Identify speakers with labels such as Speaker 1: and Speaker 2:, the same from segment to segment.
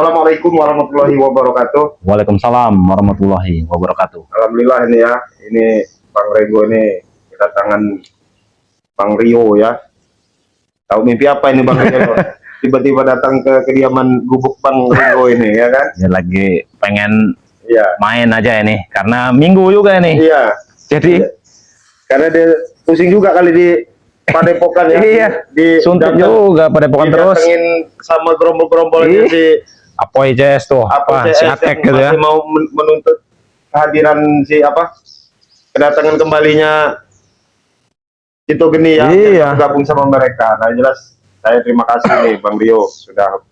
Speaker 1: Assalamualaikum warahmatullahi wabarakatuh.
Speaker 2: Waalaikumsalam warahmatullahi wabarakatuh.
Speaker 1: Alhamdulillah ini ya, ini Bang Rego ini kedatangan Bang Rio ya. Tahu mimpi apa ini Bang Rio? Tiba-tiba datang ke kediaman gubuk Bang Rego ini ya kan?
Speaker 2: Ya lagi pengen
Speaker 1: Iya.
Speaker 2: main aja ini karena minggu juga ini.
Speaker 1: Iya.
Speaker 2: Jadi
Speaker 1: Karena dia pusing juga kali di Padepokan ya.
Speaker 2: iya, suntuk juga Padepokan terus.
Speaker 1: Didatengin sama gerombol-gerombolnya si
Speaker 2: Apoy CS tuh, si
Speaker 1: CS
Speaker 2: Akek
Speaker 1: yang
Speaker 2: gitu ya.
Speaker 1: masih mau menuntut kehadiran si kedatangan kembalinya Tito Geni ya,
Speaker 2: Iya.
Speaker 1: bergabung sama mereka. Nah jelas saya terima kasih nih Bang Rio sudah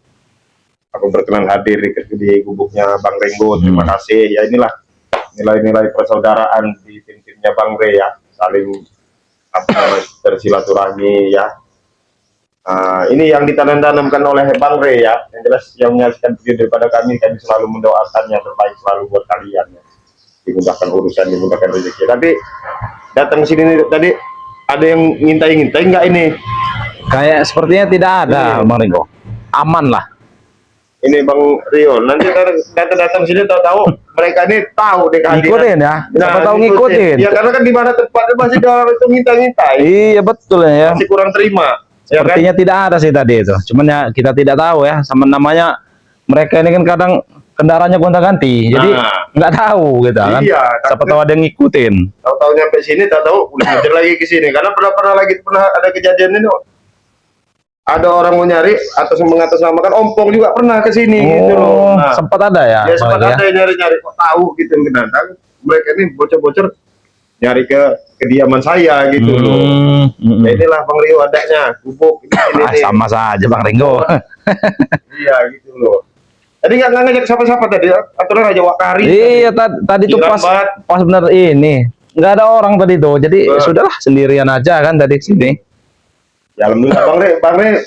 Speaker 1: aku berkenan hadir di gubuknya Bang Renggo. Terima kasih ya, inilah nilai-nilai persaudaraan di tim-timnya Bang Re ya, saling bersilaturahmi ya. Ini yang ditanam-tanamkan oleh Bang Re ya, yang jelas yang menyaksikan video daripada kami selalu mendoakan yang terbaik selalu buat kalian ya. Dimudahkan urusan, dimudahkan rezeki. Tapi datang ke sini nih, tadi ada yang ngintai nggak ini?
Speaker 2: Kayak sepertinya tidak ada,
Speaker 1: Ini.
Speaker 2: Bang Ringo. Aman lah.
Speaker 1: Ini Bang Rio, nanti datang sini tahu-tahu mereka ini tahu deh kehadiran.
Speaker 2: Ngikutin ya, siapa tahu ngikutin.
Speaker 1: Ya karena kan di mana tempatnya masih ada orang itu ngintai.
Speaker 2: Iya betul ya.
Speaker 1: Masih kurang terima.
Speaker 2: Sepertinya tidak ada sih tadi itu. Cuman ya kita tidak tahu ya, sama namanya mereka ini kan kadang kendaraannya gonta-ganti. Jadi nggak tahu gitu kan.
Speaker 1: Iya,
Speaker 2: Siapa tahu ada yang ngikutin.
Speaker 1: Tahu-tahu nyampe sini, tahu udah ngejar lagi ke sini. Karena pernah ada kejadian ini. Ada orang mau nyari atau mengatasnamakan ompong juga pernah ke sini gitu loh. Nah,
Speaker 2: sempat ada ya.
Speaker 1: Ya sempat ada yang nyari-nyari, kok tahu gitu kan. Mereka ini bocor-bocor nyari ke kediaman saya gitu loh. Ya inilah Bang Rio adanya gubuk ini.
Speaker 2: Sama saja Bang Ringo.
Speaker 1: Iya gitu loh. Tadi nggak ngajak siapa-siapa tadi ya? Aturan Raja Wakari.
Speaker 2: Iya tadi tuh pas bener ini nggak ada orang tadi tuh. Jadi sudahlah sendirian aja kan tadi sini.
Speaker 1: Ya alhamdulillah Bang Re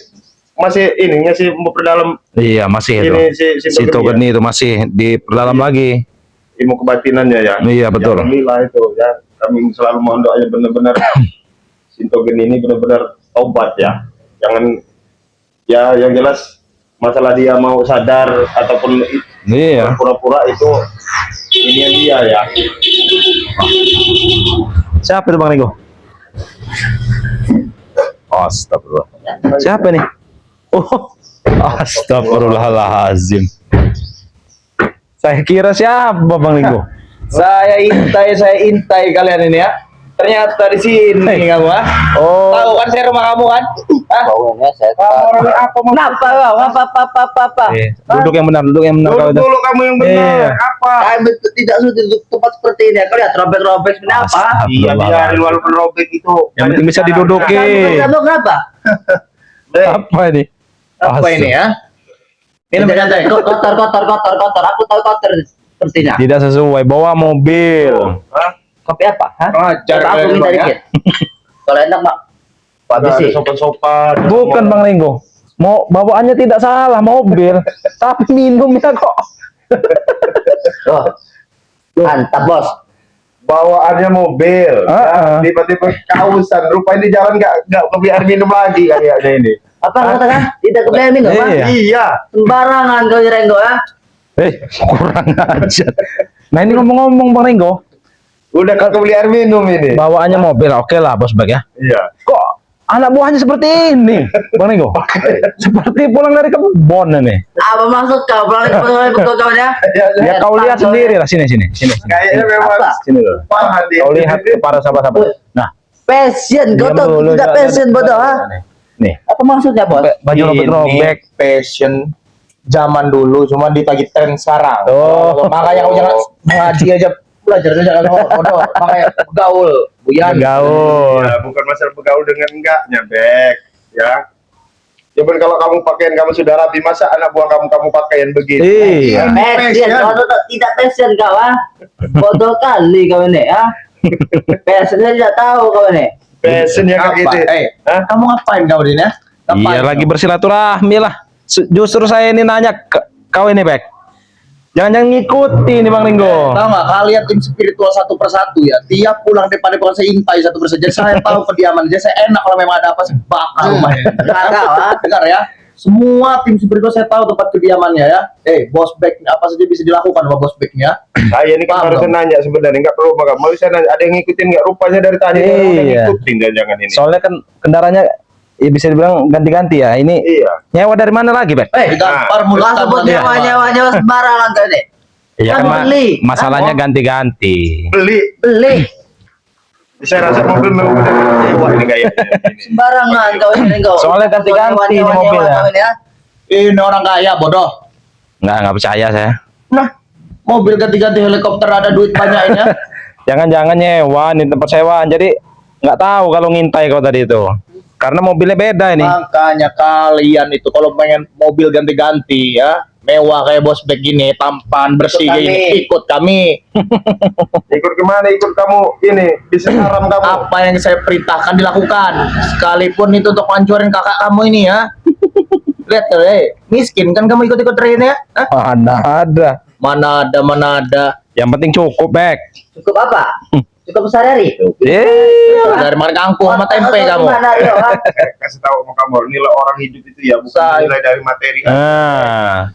Speaker 1: masih ini ngasih perdalam.
Speaker 2: Iya masih itu. Si Togeni itu masih di perdalam lagi.
Speaker 1: Ilmu kebatinannya ya.
Speaker 2: Iya betul.
Speaker 1: Ya, alhamdulillah itu ya. Kami selalu mohon doanya benar-benar Sinto Geni ini benar-benar tobat ya. Jangan ya yang jelas masalah dia mau sadar ataupun pura-pura itu ini dia ya.
Speaker 2: Siapa itu Bang Ringo? Astagfirullah. Siapa nih? Oh, astagfirullahaladzim. Saya kira siapa Bang Ringo?
Speaker 3: Saya intai kalian ini ya. Ternyata di sini kamu Oh. Tahu kan saya rumah kamu kan?
Speaker 4: Baunya saya tahu.
Speaker 3: Apa?
Speaker 2: Duduk yang benar.
Speaker 1: Dulu kamu yang benar. Apa?
Speaker 3: Kami tidak sudah duduk tempat seperti ini. Kau lihat robek-robek sebenarnya apa?
Speaker 1: Iya biarin walaupun robek itu.
Speaker 2: Yang penting bisa didudukin.
Speaker 3: Kamu kenapa?
Speaker 2: Apa ini?
Speaker 3: Apa ini ya? Ini santai. Kotor. Aku tahu kotor sepertinya.
Speaker 2: Tidak sesuai. Bawa mobil.
Speaker 3: Kopi apa?
Speaker 1: Cari
Speaker 3: aku minta dikit. Kalau enak Pak.
Speaker 1: Ada sopan-sopan.
Speaker 2: Bukan Bang Ringo. Mau bawaannya tidak salah mobil, tapi minumnya kok.
Speaker 3: Mantap bos.
Speaker 1: Bawaannya mobil. Tiba-tiba kausan. Rupanya di jalan nggak kebiar minum lagi kayaknya ini.
Speaker 3: Apa katakan? Tidak kebiar minum Pak?
Speaker 1: Iya.
Speaker 3: Sembarangan kau Renggo ya.
Speaker 2: Kurang aja. Nah ini ngomong-ngomong Bang Ringo.
Speaker 1: Udah kagak beli air minum ini.
Speaker 2: Bawaannya mobil, oke lah bos bag ya.
Speaker 1: Iya.
Speaker 2: Kok anak buahnya seperti ini, Bang Ringo? Seperti pulang dari kebun ini.
Speaker 3: Apa maksud kau pulang dari kebun ya?
Speaker 2: Ya kau lihat sendiri lah sini.
Speaker 1: Kayaknya memang
Speaker 2: Sini dulu. Kau lihat kepada sahabat-sahabat. Nah,
Speaker 3: passion, kau tuh tidak passion bodoh
Speaker 2: nih.
Speaker 3: Apa maksudnya bos?
Speaker 2: Baju robek.
Speaker 4: Passion zaman dulu cuma ditagih tren sekarang. Makanya kau jangan ngaji aja, belajar aja jangan bodoh. Makanya gaul, buyan.
Speaker 2: Gaul.
Speaker 1: Ya, bukan masalah bergaul dengan enggaknya, Bek. Ya. Cuman kalau kamu pakaian kamu sudah rapi, masa anak buah kamu pakaian begitu?
Speaker 2: Iya.
Speaker 3: Passion, kau tuh tidak passion kau bodoh kali kau ini ya. Passionnya tidak tahu kau ini.
Speaker 1: Passionnya kayak gitu.
Speaker 4: Kamu ngapain kau ini ya?
Speaker 2: Iya lagi bersilaturahmi lah. Justru saya ini nanya kau ini Bek. Jangan ngikuti nih Bang Ringgo.
Speaker 4: Tahu nggak kalian tim spiritual satu persatu ya. Tiap pulang daripada bukan saya intai satu persatu. Jadi saya tahu kediaman. Jadi saya enak kalau memang ada apa sih bakal rumahnya.
Speaker 3: Dengar ya.
Speaker 4: Semua tim spiritual saya tahu tempat kediamannya ya. Bos back apa saja bisa dilakukan sama bos backnya.
Speaker 1: Saya ini kan
Speaker 4: Paham
Speaker 1: baru
Speaker 4: dong?
Speaker 1: nanya sebenarnya, nggak perlu maka mau saya nanya, ada yang ngikutin nggak? Rupanya dari tadi
Speaker 2: Iya.
Speaker 1: orang udah ngikutin, jangan ini.
Speaker 2: Soalnya kan kendaraannya ya bisa dibilang ganti-ganti ya. Ini
Speaker 1: Iya.
Speaker 2: nyewa dari mana lagi, Bek?
Speaker 4: Digampar mulut
Speaker 5: Lah sebut
Speaker 4: tangannya.
Speaker 5: nyawa sembarangan tuh deh.
Speaker 2: Iya kan
Speaker 5: beli.
Speaker 2: masalahnya ganti-ganti.
Speaker 1: Beli. Saya rasa mobil memang benar sewa ini kayaknya.
Speaker 5: Sembarangan kau ini kau.
Speaker 2: Soalnya ganti-ganti
Speaker 5: Nyewa-nyewa
Speaker 2: mobilnya.
Speaker 5: kau ini ya.
Speaker 4: Ini orang kaya bodoh.
Speaker 2: Nggak percaya saya.
Speaker 4: Nah, mobil ganti-ganti helikopter ada duit banyak ini ya.
Speaker 2: Jangan-jangan nyewa nih tempat sewaan. Jadi nggak tahu kalau ngintai kau tadi itu. Karena mobilnya beda ini.
Speaker 4: Makanya kalian itu kalau pengen mobil ganti-ganti ya, mewah kayak bos bag gini, tampan, bersih
Speaker 5: Ikut
Speaker 4: gini,
Speaker 5: kami.
Speaker 4: ikut kami.
Speaker 1: Ikut kemana? Ikut kamu ini bisa haram kamu.
Speaker 4: Apa yang saya perintahkan dilakukan, sekalipun itu untuk hancurin kakak kamu ini ya. Lihat tuh, miskin kan kamu ikut-ikut train ya? Hah?
Speaker 2: Mana ada.
Speaker 4: Mana ada.
Speaker 2: Yang penting cukup, Bek.
Speaker 5: Cukup apa? Cukup sehari-hari.
Speaker 4: Dari mana kangkung sama tempe kamu.
Speaker 5: Gimana, Rio, ha?
Speaker 1: Kasih tahu sama kamu, nilai orang hidup itu ya bukan
Speaker 4: Saya-
Speaker 1: nilai dari materi.
Speaker 2: Nah,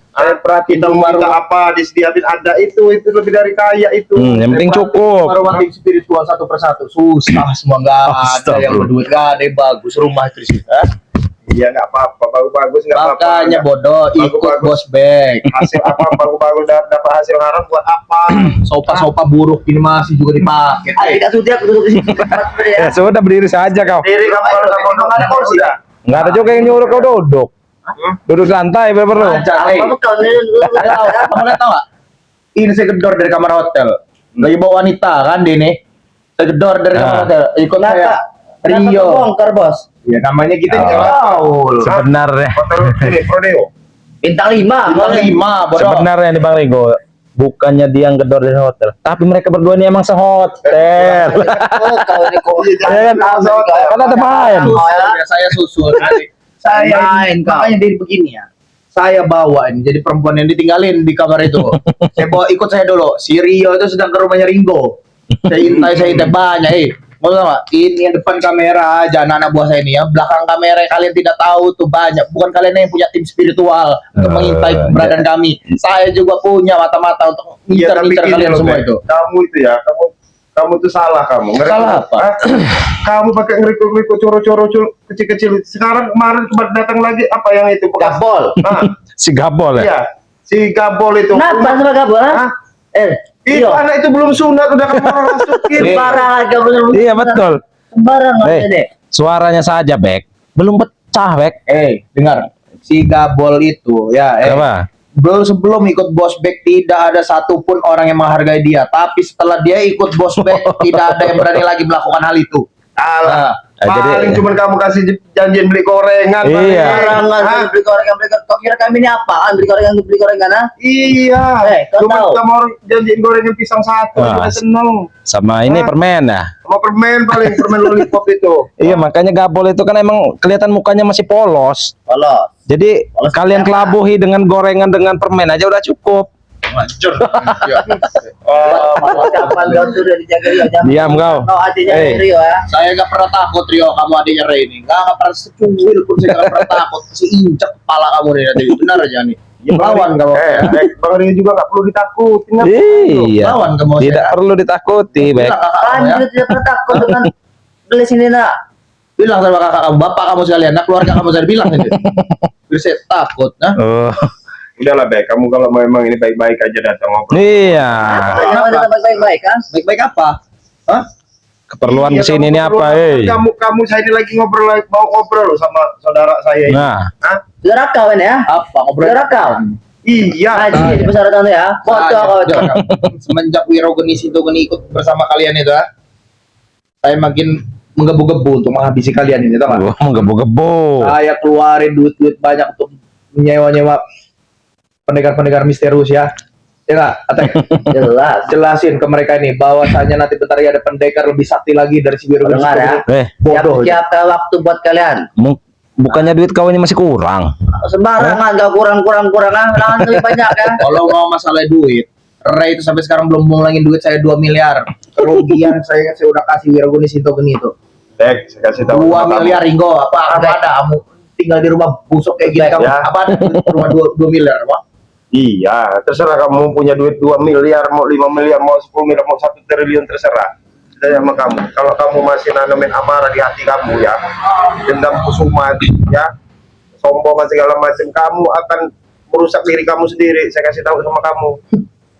Speaker 1: Kita minta apa disediain ada itu lebih dari kaya itu.
Speaker 2: yang penting cukup.
Speaker 4: Rumah tim spiritual satu persatu susah semua, nggak ada yang
Speaker 2: Astagfirullah.
Speaker 4: berduit, nggak ada yang bagus rumah itu sih.
Speaker 1: Iya nggak apa-apa, bagus-bagus nggak apa-apa.
Speaker 4: Makanya bodoh ikut
Speaker 1: Bagus-bagus.
Speaker 4: bos bag.
Speaker 1: Hasil apa bagus-bagus dapat hasil haram buat apa?
Speaker 4: Sofa-sofa buruk ini masih juga dipakai.
Speaker 5: Adik Kak Sudi aku duduk di sini.
Speaker 2: Ya sudah berdiri saja kau.
Speaker 1: Diri kamu kalau kamu ada kursi ya.
Speaker 2: Nggak ada juga yang nyuruh kau duduk. Duduk santai perlu.
Speaker 5: Apa kau ini?
Speaker 4: Kamu lihat tau nggak? Ini saya gedor dari kamar hotel. Lagi bawa wanita kan dia ini. Saya gedor dari kamar
Speaker 2: Nah.
Speaker 4: hotel. Ikut saya.
Speaker 5: Kenapa
Speaker 4: Rio.
Speaker 5: bongkar, Bos?
Speaker 4: Ya namanya kita
Speaker 2: Oh.
Speaker 4: juga tahu.
Speaker 2: Sebenarnya,
Speaker 1: Hotel ini Prodeo.
Speaker 5: Bintang 5.
Speaker 4: Bintang 5 bodoh.
Speaker 2: sebenarnya nih Bang Rigo, bukannya dia yang gedor dari hotel, tapi mereka berdua ini emang sehotel.
Speaker 5: Oh, kau ini kok.
Speaker 2: Ya kan, kan ada main.
Speaker 4: Ya, saya susul. Saya
Speaker 5: Main, kau.
Speaker 4: makanya dia begini ya. Saya bawa ini jadi perempuan yang ditinggalin di kamar itu. Saya bawa ikut saya dulu. Si Rio itu sedang ke rumahnya Ringo. Saya intai banyak. Mau tau nggak? Ini yang depan kamera aja anak-anak buah saya ini ya. Belakang kamera yang kalian tidak tahu tuh banyak. Bukan kalian yang punya tim spiritual untuk mengintai keberadaan kami. Saya juga punya mata-mata untuk
Speaker 1: Iya, tapi
Speaker 4: ngincar
Speaker 1: gini
Speaker 4: kalian
Speaker 1: loh,
Speaker 4: semua
Speaker 1: Bek.
Speaker 4: itu.
Speaker 1: Kamu itu ya, kamu tuh salah kamu.
Speaker 4: Salah apa?
Speaker 1: Hah? Kamu pakai ngerikuk-ngerikuk coro-coro kecil-kecil. Sekarang kemarin datang lagi apa yang itu bekas?
Speaker 5: Gabol.
Speaker 1: Nah,
Speaker 2: Si Gabol ya.
Speaker 1: iya, si Gabol itu.
Speaker 5: Kenapa sama Gabol, ha?
Speaker 1: Hah? Itu
Speaker 5: Rio.
Speaker 1: anak itu belum sunat udah kamu masukin.
Speaker 5: Sembarangan Gabol.
Speaker 2: Iya betul.
Speaker 5: Sembarangan
Speaker 2: Eh,
Speaker 5: deh.
Speaker 2: suaranya saja, Bek. Belum pecah, Bek.
Speaker 4: Dengar. Si Gabol itu ya.
Speaker 2: Apa?
Speaker 4: Sebelum ikut bos bag tidak ada satupun orang yang menghargai dia. Tapi setelah dia ikut bos bag tidak ada yang berani lagi melakukan hal itu.
Speaker 1: Alah. Paling
Speaker 2: jadi-
Speaker 1: cuma kamu kasih janjian beli gorengan. paling.
Speaker 2: Iya.
Speaker 5: Sembarangan
Speaker 1: Hah?
Speaker 5: beli gorengan. Kau kira kami ini apaan? Beli gorengan, ha?
Speaker 1: Iya.
Speaker 5: Kau
Speaker 1: Cuma
Speaker 5: tahu?
Speaker 1: kamu harus janjiin gorengan pisang satu.
Speaker 2: Ah.
Speaker 1: Udah seneng.
Speaker 2: Sama ini
Speaker 1: Ah.
Speaker 2: permen ya.
Speaker 1: Sama permen paling permen lollipop itu.
Speaker 2: Iya, makanya Gabol itu kan emang kelihatan mukanya masih polos.
Speaker 5: Polos.
Speaker 2: Jadi kalian kelabuhi dengan gorengan dengan permen aja udah cukup.
Speaker 4: Hancur.
Speaker 5: Kapan kau sudah dijaga Rio? Jangan-
Speaker 2: Diam kau.
Speaker 5: Kau adiknya
Speaker 2: Eh.
Speaker 5: Rio, ha?
Speaker 4: Saya gak pernah takut Rio, kamu adiknya Ray ini. Gak pernah secuil pun saya gak pernah takut. Masih injak kepala kamu nih nanti. Benar aja nih. Lawan kamu.
Speaker 1: Bang Rio juga nggak perlu ditakutin.
Speaker 2: Iya.
Speaker 4: Lawan kamu.
Speaker 2: Tidak perlu ditakuti, Bek.
Speaker 4: Bilang kakak kamu
Speaker 5: Kami
Speaker 4: ya.
Speaker 5: juga tidak pernah takut dengan beli sini, nak.
Speaker 4: Bilang sama kakak kamu, bapak kamu sekalian, nah keluarga kamu saya bilang ini. Biar saya takut, nah.
Speaker 2: Oh.
Speaker 1: Udahlah Bek, kamu kalau memang ini baik-baik aja datang ngobrol.
Speaker 2: Iya.
Speaker 5: Jangan tetap baik-baik, kan?
Speaker 4: Baik-baik apa? Hah?
Speaker 2: Keperluan
Speaker 1: Iya,
Speaker 2: kesini ini
Speaker 1: kamu
Speaker 2: apa,
Speaker 1: perlu-
Speaker 2: eh?
Speaker 1: Kamu saya ini lagi mau ngobrol sama saudara saya ini.
Speaker 2: Nah,
Speaker 1: Hah?
Speaker 5: Saudara kau ini, ya?
Speaker 4: Apa ngobrol?
Speaker 5: Saudara kau.
Speaker 1: Iya.
Speaker 5: Haji di pesawat kamu ya. Foto kau itu.
Speaker 4: Semenjak Wiro Genis itu Geni ikut bersama kalian itu, saya makin menggebu-gebu untuk menghabisi kalian ini, tau nggak?
Speaker 2: gua menggebu-gebu.
Speaker 4: Saya keluarin duit-duit banyak untuk menyewa-nyewa pendekar-pendekar misterius ya. Ya nggak? Ateng?
Speaker 5: Jelas.
Speaker 4: Jelasin ke mereka ini bahwasanya nanti bentar lagi ada pendekar lebih sakti lagi dari si Wiro Genis.
Speaker 5: Dengar ya.
Speaker 4: Bodoh.
Speaker 5: Siapkan waktu buat kalian.
Speaker 2: Bukannya duit kau ini masih kurang?
Speaker 5: Sembarangan, gak kurang-kurang, ah. Lebih banyak ya.
Speaker 4: Kalau mau masalah duit, Ray itu sampai sekarang belum ngulangin duit saya 2 miliar. Kerugian saya udah kasih Wiro Genis itu Geni itu.
Speaker 1: Bek, saya kasih tahu
Speaker 4: 2
Speaker 1: sama kamu.
Speaker 4: miliar Ringo, apa akan
Speaker 5: Bek.
Speaker 4: ada kamu? tinggal di rumah busuk kayak gini kamu.
Speaker 1: Ya.
Speaker 4: Apa rumah 2 miliar, Pak?
Speaker 1: Iya, terserah kamu punya duit 2 miliar, mau 5 miliar, mau 10 miliar, mau 1 triliun, terserah. Itu sama kamu. Kalau kamu masih nanamin amarah di hati kamu ya, dendam kusumat ya, sombong dan segala macam, kamu akan merusak diri kamu sendiri. Saya kasih tahu sama kamu.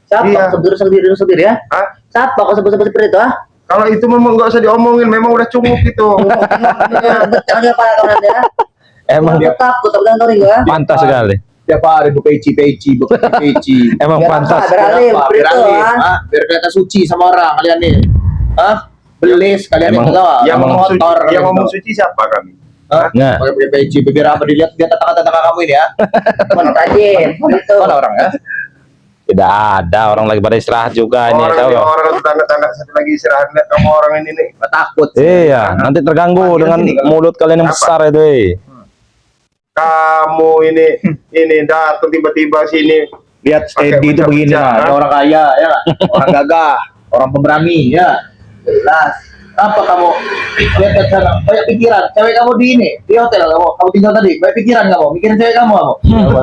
Speaker 5: Siapa
Speaker 1: Iya.
Speaker 5: sebut sendiri ya?
Speaker 1: Hah?
Speaker 5: Siapa kok sebut seperti itu ah?
Speaker 1: Kalau itu memang nggak usah diomongin, memang udah cukup gitu.
Speaker 5: Jangan apa kawan ya?
Speaker 2: Emang
Speaker 5: Dia takut tapi nonton enggak ya?
Speaker 2: pantas sekali.
Speaker 4: Tiap hari peci,
Speaker 2: Emang pantas.
Speaker 5: Beralih,
Speaker 4: Biar apa? Biar
Speaker 5: beritu,
Speaker 4: alih,
Speaker 5: ah.
Speaker 4: ah. Biar kelihatan suci sama orang kalian nih. Hah? Belis kalian
Speaker 2: Emang-
Speaker 4: nih tahu?
Speaker 1: yang ngomong suci,
Speaker 4: kotor
Speaker 1: yang
Speaker 4: kalian
Speaker 1: ngomong
Speaker 4: tahu.
Speaker 1: suci siapa kami?
Speaker 4: Hah?
Speaker 2: Nah.
Speaker 4: Pakai peci, biar apa dilihat dia tetangga-tetangga kamu ini ya?
Speaker 5: Rajin, itu.
Speaker 4: Mana orang ya?
Speaker 2: Tidak ada, orang lagi pada istirahat juga ini, tahu.
Speaker 1: Orang tetangga-tetangga satu lagi istirahat, lihat kamu orang ini nih.
Speaker 4: Nggak takut.
Speaker 2: Iya, nanti terganggu
Speaker 1: Panggil
Speaker 2: dengan
Speaker 1: sini, kalau-
Speaker 2: mulut kalian yang
Speaker 1: Apa?
Speaker 2: besar itu.
Speaker 1: Kamu ini datang tiba-tiba sini.
Speaker 4: Lihat
Speaker 1: Pakai
Speaker 4: steady itu
Speaker 1: bocah-bocah,
Speaker 4: begini lah. Ada
Speaker 1: ah.
Speaker 4: orang kaya ya, orang gagah, orang pemberani ya. Jelas. Apa kamu lihat ke sana? Banyak pikiran. Cewek kamu di ini, di hotel kamu tinggal tadi. Banyak pikiran kamu, mikirin cewek kamu.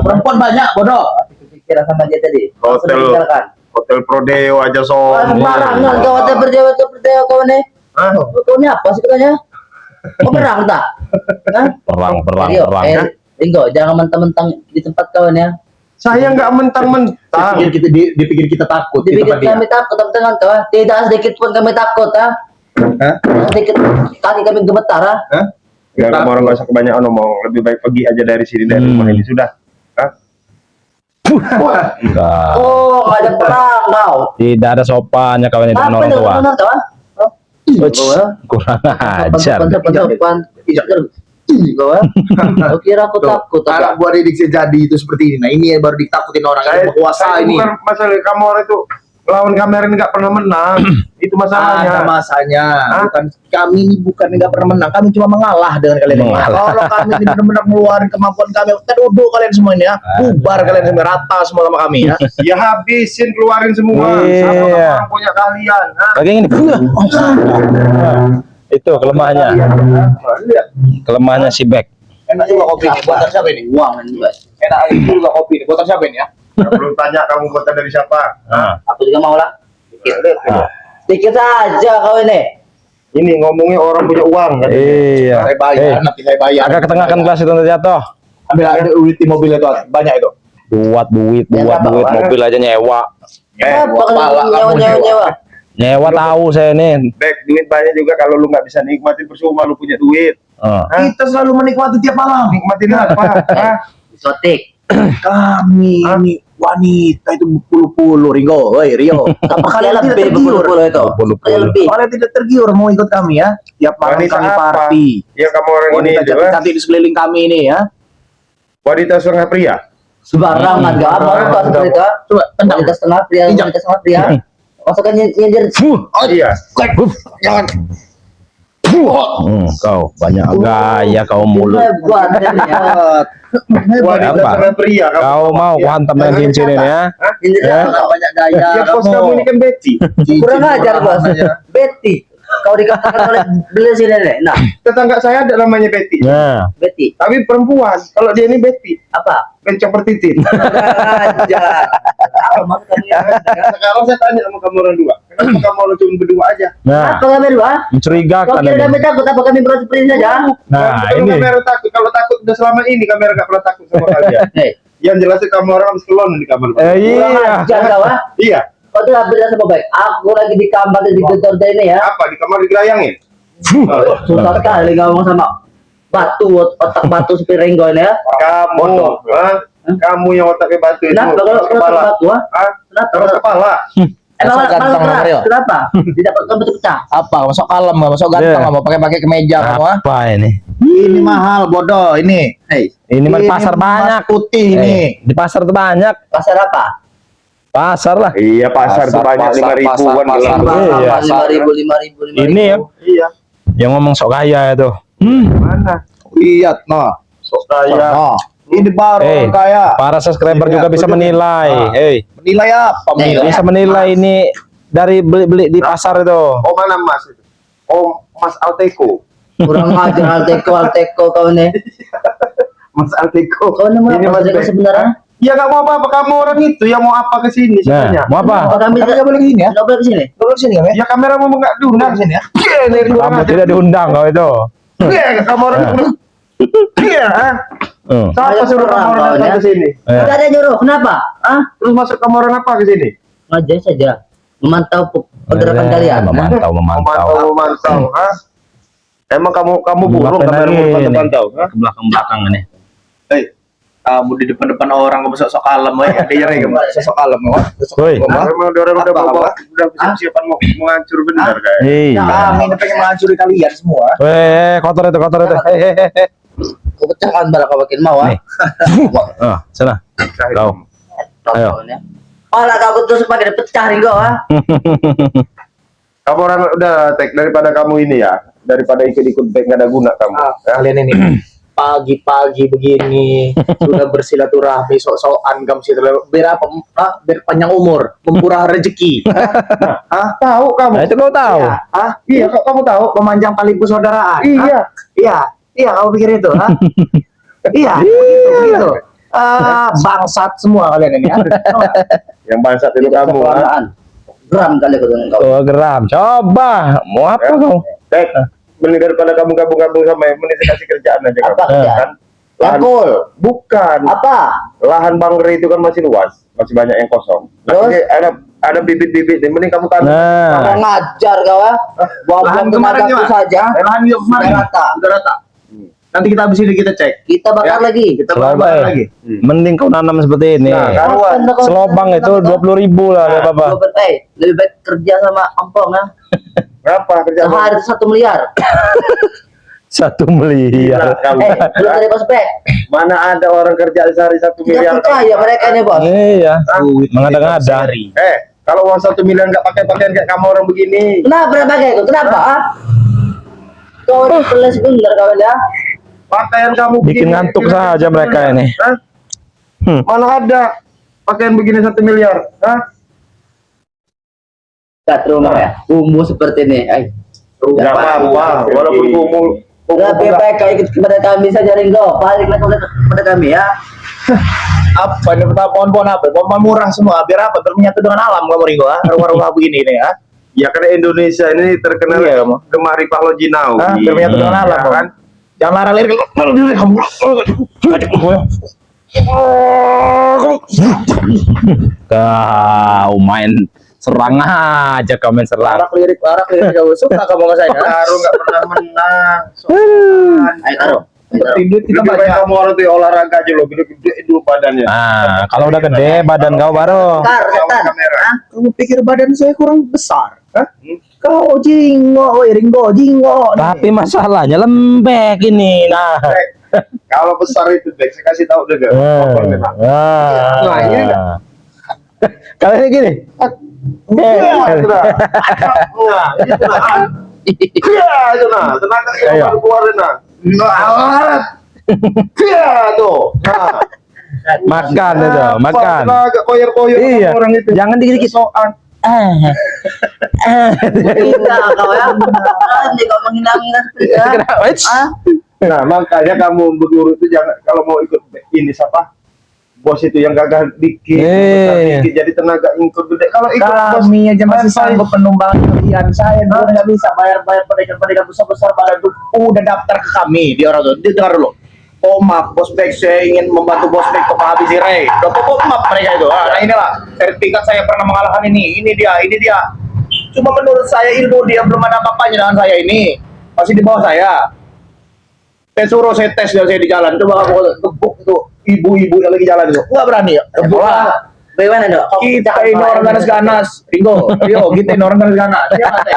Speaker 4: Perempuan banyak, bodoh.
Speaker 5: Pikiran sama dia tadi. Langsung
Speaker 1: Hotel
Speaker 5: ditinggalkan.
Speaker 1: Hotel Prodeo aja
Speaker 5: Wah,
Speaker 1: sombong.
Speaker 5: sembarangan kau ada berdua kau nih.
Speaker 1: Hah?
Speaker 5: Kau ini apa sih katanya? Kau berang tak? Hah?
Speaker 2: Perang.
Speaker 5: Rio, Ringo, jangan mentang-mentang di tempat kawan ya.
Speaker 1: Saya nggak mentang-mentang.
Speaker 4: Dipikir kita takut di
Speaker 5: Dipikir
Speaker 4: tempat dia.
Speaker 5: kami takut tapi dengan kau, tidak sedikit pun kami takut ah.
Speaker 4: Hah?
Speaker 5: Sedikit kaki kami gemetar ah.
Speaker 4: Hah?
Speaker 1: Ya, kamu orang nggak usah kebanyakan ngomong. Lebih baik pergi aja dari sini, dari rumah ini sudah. Hah?
Speaker 2: Enggak.
Speaker 5: Oh, nggak ada perang kau.
Speaker 2: Tidak ada sopannya kawan itu dengan
Speaker 5: Apa
Speaker 2: orang
Speaker 5: itu
Speaker 2: tua.
Speaker 5: benar kau ah?
Speaker 2: Kurang ajar.
Speaker 5: Sopan. Kau ah? Kau kira aku
Speaker 4: Tuh,
Speaker 5: takut
Speaker 4: anak
Speaker 5: apa?
Speaker 4: buah didik jadi itu seperti ini. Nah ini yang baru ditakutin orang yang berkuasa
Speaker 1: saya
Speaker 4: ini.
Speaker 1: bukan masalah kamu orang itu lawan kamera ini nggak pernah menang. Itu
Speaker 4: Ada
Speaker 1: masalahnya.
Speaker 4: masanya.
Speaker 1: Hah?
Speaker 4: Bukan kami ini bukan nggak pernah menang. Kami cuma mengalah dengan kalian. ini.
Speaker 2: Mengalah.
Speaker 4: Kalau kami ini benar-benar ngeluarin kemampuan kami, kita duduk kalian semua ini ya. Bubar kalian semua rata semua sama kami ya.
Speaker 1: Ya habisin, keluarin semua.
Speaker 2: Iya.
Speaker 1: Sama orang punya kalian. Hah?
Speaker 2: Lagi ini. Itu kelemahannya.
Speaker 4: Lihat.
Speaker 2: Kelemahannya si Beck.
Speaker 4: Enak juga kopi ini. Buatan siapa ini?
Speaker 5: Uang juga.
Speaker 4: Enak juga kopi ini. Buatan siapa ini ya?
Speaker 1: Belum tanya kamu buatan dari siapa?
Speaker 2: Nah,
Speaker 5: Aku juga mau lah. Sedikit saja kau ini.
Speaker 1: Ini ngomongnya orang punya uang. Kan?
Speaker 2: iya.
Speaker 4: Saya bayar, nanti saya bayar.
Speaker 2: Agak ke tengah kan kelas itu nanti jatuh.
Speaker 4: Ambil ada duit di mobil itu banyak itu.
Speaker 2: Buat duit, mobil aja nyewa.
Speaker 5: Apa
Speaker 4: pala
Speaker 5: kalau
Speaker 4: kamu
Speaker 5: nyewa?
Speaker 2: Nyewa tahu saya nih.
Speaker 1: Back duit banyak juga kalau lu nggak bisa nikmatin percuma lu punya duit.
Speaker 2: Ah.
Speaker 4: Kita selalu menikmati tiap malam.
Speaker 1: Nikmatin apa? Hah?
Speaker 5: Diskotik.
Speaker 4: Kami ini wanita itu berpuluh-puluh Ringo, woi Rio. Apa kalian tidak
Speaker 5: lebih
Speaker 4: tergiur?
Speaker 5: berpuluh-puluh itu.
Speaker 2: Berpuluh-puluh.
Speaker 5: Kalian lebih.
Speaker 4: Kalian tidak tergiur mau ikut kami ya? Tiap malam
Speaker 1: Wanita
Speaker 4: kami
Speaker 1: apa?
Speaker 4: party.
Speaker 1: Ya kamu orang ini
Speaker 4: Wanita
Speaker 1: juga.
Speaker 4: cantik-cantik di sekeliling kami ini ya.
Speaker 1: Wanita setengah pria.
Speaker 5: Sembarangan gak apa apa seperti itu. ah.
Speaker 4: Coba tendang.
Speaker 5: Wanita setengah pria,
Speaker 4: Injak.
Speaker 5: wanita setengah pria. Masukkan nyindir.
Speaker 1: Iya.
Speaker 4: Jangan.
Speaker 2: Kau banyak gaya kau mulut.
Speaker 5: Hebat ini ya.
Speaker 1: Wanita
Speaker 2: Apa?
Speaker 1: setengah pria.
Speaker 2: Kau mau
Speaker 1: ya.
Speaker 2: hantam dengan cincin ini ya?
Speaker 5: Nyindir
Speaker 2: Ya.
Speaker 5: apa kau?
Speaker 4: Banyak gaya.
Speaker 1: Ya bos kamu ini kan Betty.
Speaker 5: Kurang ajar bos. Betty. Kau dikatakan oleh beliau sini nih. Nah,
Speaker 1: Tetangga saya ada namanya Betty.
Speaker 2: Nah,
Speaker 5: Betty.
Speaker 1: Tapi perempuan. Kalau dia ini Betty.
Speaker 5: Apa?
Speaker 1: Bencong pertitit.
Speaker 5: Kurang ajar. Apa maksud kamu ya?
Speaker 1: Sekarang saya tanya sama kamu orang dua. Kenapa kamu orang cuma berdua aja?
Speaker 2: nah,
Speaker 5: Apa kami dua? Kau
Speaker 2: mencurigakan
Speaker 5: kira kami
Speaker 2: ini.
Speaker 5: takut apa kami berat seperti ini saja?
Speaker 2: Nah,
Speaker 1: Kalau
Speaker 2: ini
Speaker 1: kamera takut. Kalau takut udah selama ini kamera nggak pernah takut sama kalian.
Speaker 5: Hei,
Speaker 1: Yang jelas itu kamu orang habis kelon di kamar.
Speaker 5: kurang
Speaker 2: iya.
Speaker 5: ajar kau ah.
Speaker 1: Iya.
Speaker 5: Kau tuh bilang sama baik. Aku lagi di kamar di gedor ini ya.
Speaker 1: Apa di kamar digelayangin?
Speaker 5: Susah sekali ngomong sama batu, otak batu seperti Ringo ini ya.
Speaker 1: Kamu, hah? Kamu yang otaknya batu itu.
Speaker 5: Kenapa kalau
Speaker 1: keras kepala.
Speaker 5: batu ah?
Speaker 1: Hah?
Speaker 5: Kenapa?
Speaker 1: Keras kepala.
Speaker 5: Emang
Speaker 4: Masuk ganteng,
Speaker 5: keras?
Speaker 4: Mario.
Speaker 5: Kenapa? Tidak kamu pecah.
Speaker 4: Apa? Masuk kalem nggak? Masuk ganteng
Speaker 2: Iya.
Speaker 4: nggak? Mau pakai kemeja kamu? ah?
Speaker 2: Apa ini?
Speaker 4: Ini mahal bodoh ini.
Speaker 5: Hei,
Speaker 2: Ini mah di pasar
Speaker 4: emas
Speaker 2: banyak.
Speaker 4: putih ini.
Speaker 2: Di pasar tuh banyak.
Speaker 5: pasar apa?
Speaker 2: Pasar lah.
Speaker 1: Iya pasar tuh banyak 5.000-an
Speaker 2: pasar.
Speaker 1: gelang.
Speaker 2: Iya.
Speaker 5: 5.000.
Speaker 2: Ini ya,
Speaker 1: Iya.
Speaker 2: yang ngomong sok kaya itu.
Speaker 1: Mana?
Speaker 4: Lihat noh.
Speaker 1: Sok kaya.
Speaker 4: Noh. Ini baru orang kaya.
Speaker 2: Para subscriber juga bisa menilai.
Speaker 4: Menilai apa? Menilai.
Speaker 2: Bisa menilai ini dari beli-beli di pasar itu.
Speaker 1: Oh mana Mas itu? Oh Mas Alteco.
Speaker 5: Kurang ajar Alteco kau ini.
Speaker 1: Mas Artiko.
Speaker 5: Kau nama
Speaker 1: Ini
Speaker 5: Mas Riko
Speaker 1: Bek.
Speaker 5: sebenarnya?
Speaker 1: Ya nggak mau apa-apa, kamu orang itu yang mau apa ke sini
Speaker 2: Nah,
Speaker 1: sebenarnya.
Speaker 2: mau apa?
Speaker 5: Oh, kami
Speaker 4: Nggak boleh gini ya?
Speaker 5: nggak boleh kesini.
Speaker 4: Nggak boleh sini kami.
Speaker 1: Ya kamera mau nggak diundang
Speaker 4: Di sini ya.
Speaker 1: Iya, ini kurang
Speaker 2: Kamu
Speaker 1: ajar.
Speaker 2: tidak diundang kau itu.
Speaker 1: Iya, kamu orang Iya, ah. Siapa
Speaker 5: Ayo,
Speaker 1: suruh kamu
Speaker 5: orang
Speaker 1: orang
Speaker 5: kau
Speaker 1: datang
Speaker 5: ya.
Speaker 1: ke sini?
Speaker 5: Tidak ada nyuruh. Kenapa? Ah,
Speaker 1: Terus masuk kamu orang apa ke sini?
Speaker 5: ngajar saja. Memantau pergerakan kalian.
Speaker 2: Memantau.
Speaker 1: Memantau, ah. Emang kamu burung kamera mau pantau, ah?
Speaker 2: Ke belakang ini.
Speaker 4: Hei, kamu di depan-depan orang kamu sok-sok kalem ya. Ada yang kamu sok kalem ya.
Speaker 2: Woi.
Speaker 1: Emang orang udah
Speaker 4: Apa,
Speaker 1: bawa,
Speaker 4: apa?
Speaker 1: udah siap-siapan mau hancur benar kayak.
Speaker 2: Iya.
Speaker 4: Kami ini pengen menghancuri kalian semua.
Speaker 2: Kotor itu.
Speaker 5: Kau pecahkan barang kau makin mau.
Speaker 2: Nih. Sana. Kau. Ayo.
Speaker 5: Oh lah kau betul sebagai pecah nih kau. Ah.
Speaker 1: Kamu orang udah tek daripada kamu ini ya, daripada ikut-ikut tek nggak ada guna kamu. Ya.
Speaker 4: Kalian ini pagi-pagi begini sudah bersilaturahmi sok-sokan kamu situ biar apa? Biar panjang umur, memurah rezeki.
Speaker 1: Tahu kamu?
Speaker 2: Nah, itu kau tahu.
Speaker 1: Iya, kok kamu tahu?
Speaker 4: Memanjang tali persaudaraan.
Speaker 1: Iya.
Speaker 4: Iya, kamu pikir itu, Iya, begitu. Bangsat semua kalian ini,
Speaker 1: Yang bangsat itu kamu, ah.
Speaker 5: Kewarnaan. Geram kali kau dengan kau.
Speaker 2: Oh, geram. Coba. Mau apa kau?
Speaker 1: Tek, mending daripada kamu gabung-gabung sama yang mending saya kasih kerjaan aja kamu.
Speaker 5: Apa kerjaan?
Speaker 1: Kan? Lahan,
Speaker 5: Yakul.
Speaker 1: bukan.
Speaker 5: Apa?
Speaker 1: Lahan Bang Ray itu kan masih luas, masih banyak yang kosong.
Speaker 5: Terus?
Speaker 1: Nanti ada bibit-bibit, mending kamu tanam.
Speaker 5: Kau
Speaker 2: Nah.
Speaker 5: ngajar kau ah.
Speaker 4: Lahan
Speaker 5: Buang-buang
Speaker 4: kemarin
Speaker 5: tenagaku
Speaker 4: gimana?
Speaker 5: saja.
Speaker 4: Lahan yuk kemarin
Speaker 5: Sudah rata.
Speaker 4: Udah rata. Nanti kita habis ini kita cek.
Speaker 5: Kita bakar
Speaker 4: Ya.
Speaker 5: lagi.
Speaker 4: Kita
Speaker 2: Selobang.
Speaker 4: bakar lagi.
Speaker 2: Mending kau nanam seperti ini.
Speaker 1: Nah, kan?
Speaker 2: Selobang itu 20.000 lah,
Speaker 1: Nah,
Speaker 2: gak apa-apa.
Speaker 5: Lebih baik kerja sama Ampong ah.
Speaker 1: Berapa kerjaan?
Speaker 5: Sehari 1 miliar.
Speaker 2: 1 miliar.
Speaker 1: Kamu.
Speaker 5: Belum dari prospek.
Speaker 1: Mana ada orang kerja sehari 1
Speaker 5: Tidak
Speaker 1: miliar?
Speaker 5: percaya mereka ini bos.
Speaker 2: Iya. Mengada-ngada.
Speaker 1: Kalau uang 1 miliar nggak pakai pakaian kayak kamu orang begini.
Speaker 5: Kenapa pakai itu? Kenapa ah? Kau peles bener kawan ya.
Speaker 1: Pakaian kamu
Speaker 2: Bikin
Speaker 1: begini,
Speaker 2: ngantuk
Speaker 1: kira-kira
Speaker 2: saja
Speaker 1: 1
Speaker 2: mereka
Speaker 1: miliar.
Speaker 2: ini.
Speaker 1: Hah? Mana ada pakaian begini 1 miliar? Hah?
Speaker 5: Gak terima ya. Umum seperti ini.
Speaker 1: Nggak apa-apa, walaupun umur
Speaker 5: Lebih baik kau ikut kepada kami saja Ringo. Baliklah kau kepada kami ya.
Speaker 4: Apa ini pohon-pohon apa? Pohon murah semua. Biar apa? Biar menyatu dengan alam kamu Ringo, Rumah-rumah begini nih,
Speaker 1: ya karena Indonesia ini terkenal
Speaker 4: Iya, kamu.
Speaker 1: gemar Pahlo Jinawi.
Speaker 4: Biar menyatu dengan alam,
Speaker 1: Ya, kan?
Speaker 4: Jangan larang lirik kamu.
Speaker 2: Kau main serang aja, kau main serang.
Speaker 4: Arak lirik kamu suka kamu sama saya.
Speaker 1: Taruh nggak pernah menang.
Speaker 5: Ayo taruh.
Speaker 4: Duit kita
Speaker 1: Lebih baik
Speaker 4: banyak.
Speaker 1: kamu orang tuh olahraga aja loh, gede-gede dulu badannya.
Speaker 2: Nah, kalau udah gede badan kau baru.
Speaker 5: Setan.
Speaker 1: Kamera.
Speaker 4: Kamu pikir badan saya kurang besar? Kau jingo, Ringo, jingo.
Speaker 2: Tapi masalahnya lembek ini. Nah.
Speaker 1: Kalau besar itu, Dek, saya kasih tahu deh, Dek. Nah, ini enggak.
Speaker 2: Kalau ini gini.
Speaker 1: Nah, itu nah. Nah, itu nah. Iya, itu nah. Tenaga yang
Speaker 2: Ayo.
Speaker 1: baru keluarin nah. Nah, iya tuh. Nah.
Speaker 2: Makan itu, makan.
Speaker 1: Tenaga koyor-koyor
Speaker 2: Iya.
Speaker 1: orang itu.
Speaker 2: Jangan dikit-dikit.
Speaker 1: Soan.
Speaker 5: Menghina kau ya. Nanti kau menghina-hina seperti itu.
Speaker 2: Kenapa?
Speaker 5: Ah?
Speaker 1: Nah, makanya kamu berguru itu jangan kalau mau ikut ini siapa? Bos itu yang gagah dikit, besar dikit, jadi tenaga ikut gede. Kalau ikut bos
Speaker 4: Kami aja masih
Speaker 1: apa?
Speaker 4: sanggup menumbangi kalian. Saya juga nggak bisa bayar pendekar-pendekar besar-besar pada itu. Udah daftar ke kami dia orang tuh. Dia dengar dulu. Oh maaf, bos Bek, saya ingin membantu bos Bek untuk menghabisi Ray. Oh maaf mereka itu. Nah inilah sertifikat saya pernah mengalahkan ini. Ini dia. Cuma menurut saya ilmu dia belum ada apa-apanya dengan saya ini. Masih di bawah saya. Saya suruh saya tes dia saya di jalan. Coba kamu gebuk itu ibu-ibu yang lagi jalan itu. Nggak berani ya? Gebuk lah.
Speaker 5: Bagaimana dok? Kau
Speaker 4: Kita
Speaker 5: pecahkan
Speaker 4: ini
Speaker 5: kepala
Speaker 4: orang ganas-ganas, Ringo. Yo, kita ini orang ganas-ganas. Jangan, Teh.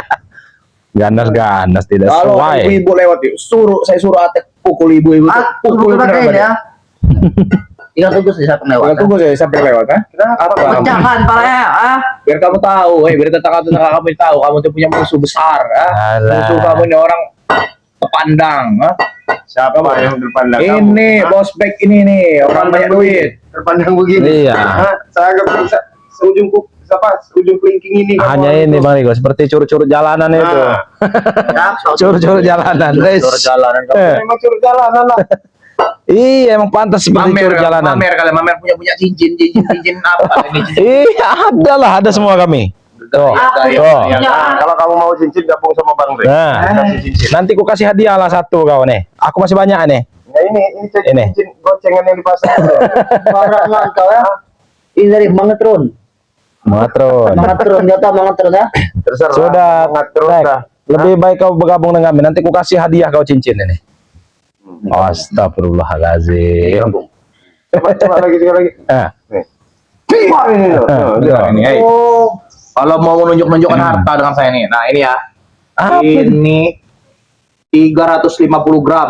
Speaker 2: Ganas-ganas tidak
Speaker 4: Kalau
Speaker 2: sesuai.
Speaker 4: ibu-ibu lewat yuk, saya suruh Atek pukul ibu-ibu tuh.
Speaker 5: Pukul
Speaker 4: Pukul
Speaker 5: pakai
Speaker 4: beneran.
Speaker 5: ya. Tinggal tunggu saya
Speaker 4: Kalau
Speaker 5: lewat.
Speaker 4: tunggu saya sampai lewat,
Speaker 1: Apa?
Speaker 5: Pecahkan palanya, ah.
Speaker 4: Biar kamu tahu, biar tetangga-tetangga kamu tahu, kamu tuh punya musuh besar,
Speaker 2: Alah.
Speaker 4: Musuh kamu ini orang terpandang,
Speaker 1: Siapa yang terpandang?
Speaker 4: Ini bos Bek ini nih, orang banyak duit.
Speaker 1: Terpandang begini.
Speaker 2: Iya.
Speaker 1: Hah? Saya nggak bisa seujung kelingking ini. kamu
Speaker 2: Hanya
Speaker 1: orang
Speaker 2: ini
Speaker 1: itu.
Speaker 2: Bang Rigo, seperti curut-curut jalanan itu.
Speaker 1: Nah,
Speaker 2: Curut-curut jalanan.
Speaker 4: Curut jalanan kamu.
Speaker 2: Eh.
Speaker 1: memang curut jalanan lah.
Speaker 2: Iya, emang pantas seperti curug jalanan.
Speaker 4: mamer punya cincin apa ini cincin.
Speaker 2: Iya, ada lah, ada semua kami. Tuh, tuh.
Speaker 1: Nah, kalau kamu mau cincin gabung sama Bang Rey.
Speaker 2: Nah,
Speaker 1: Kasih cincin.
Speaker 2: nanti ku kasih hadiah lah satu kau nih. Aku masih banyak nih.
Speaker 1: Nah, ini cincin gocengan yang di pasar.
Speaker 5: Marah ngantau ya. Ini dari Mangetron.
Speaker 2: Matron.
Speaker 5: Mangetron, dia tahu Mangetron ya.
Speaker 1: Terserah.
Speaker 2: Sudah,
Speaker 1: Semangat terus
Speaker 2: Tek.
Speaker 1: dah.
Speaker 2: Lebih baik kau bergabung dengan kami. Nanti ku kasih hadiah kau cincin ini. Astagfirullahaladzim.
Speaker 1: Coba lagi sekali lagi.
Speaker 2: Ah,
Speaker 1: Nih. Ini loh.
Speaker 4: Ini, hey. Kalau mau menunjukkan harta dengan saya nih. Nah, ini ya.
Speaker 2: apa?
Speaker 4: Ini 350 gram.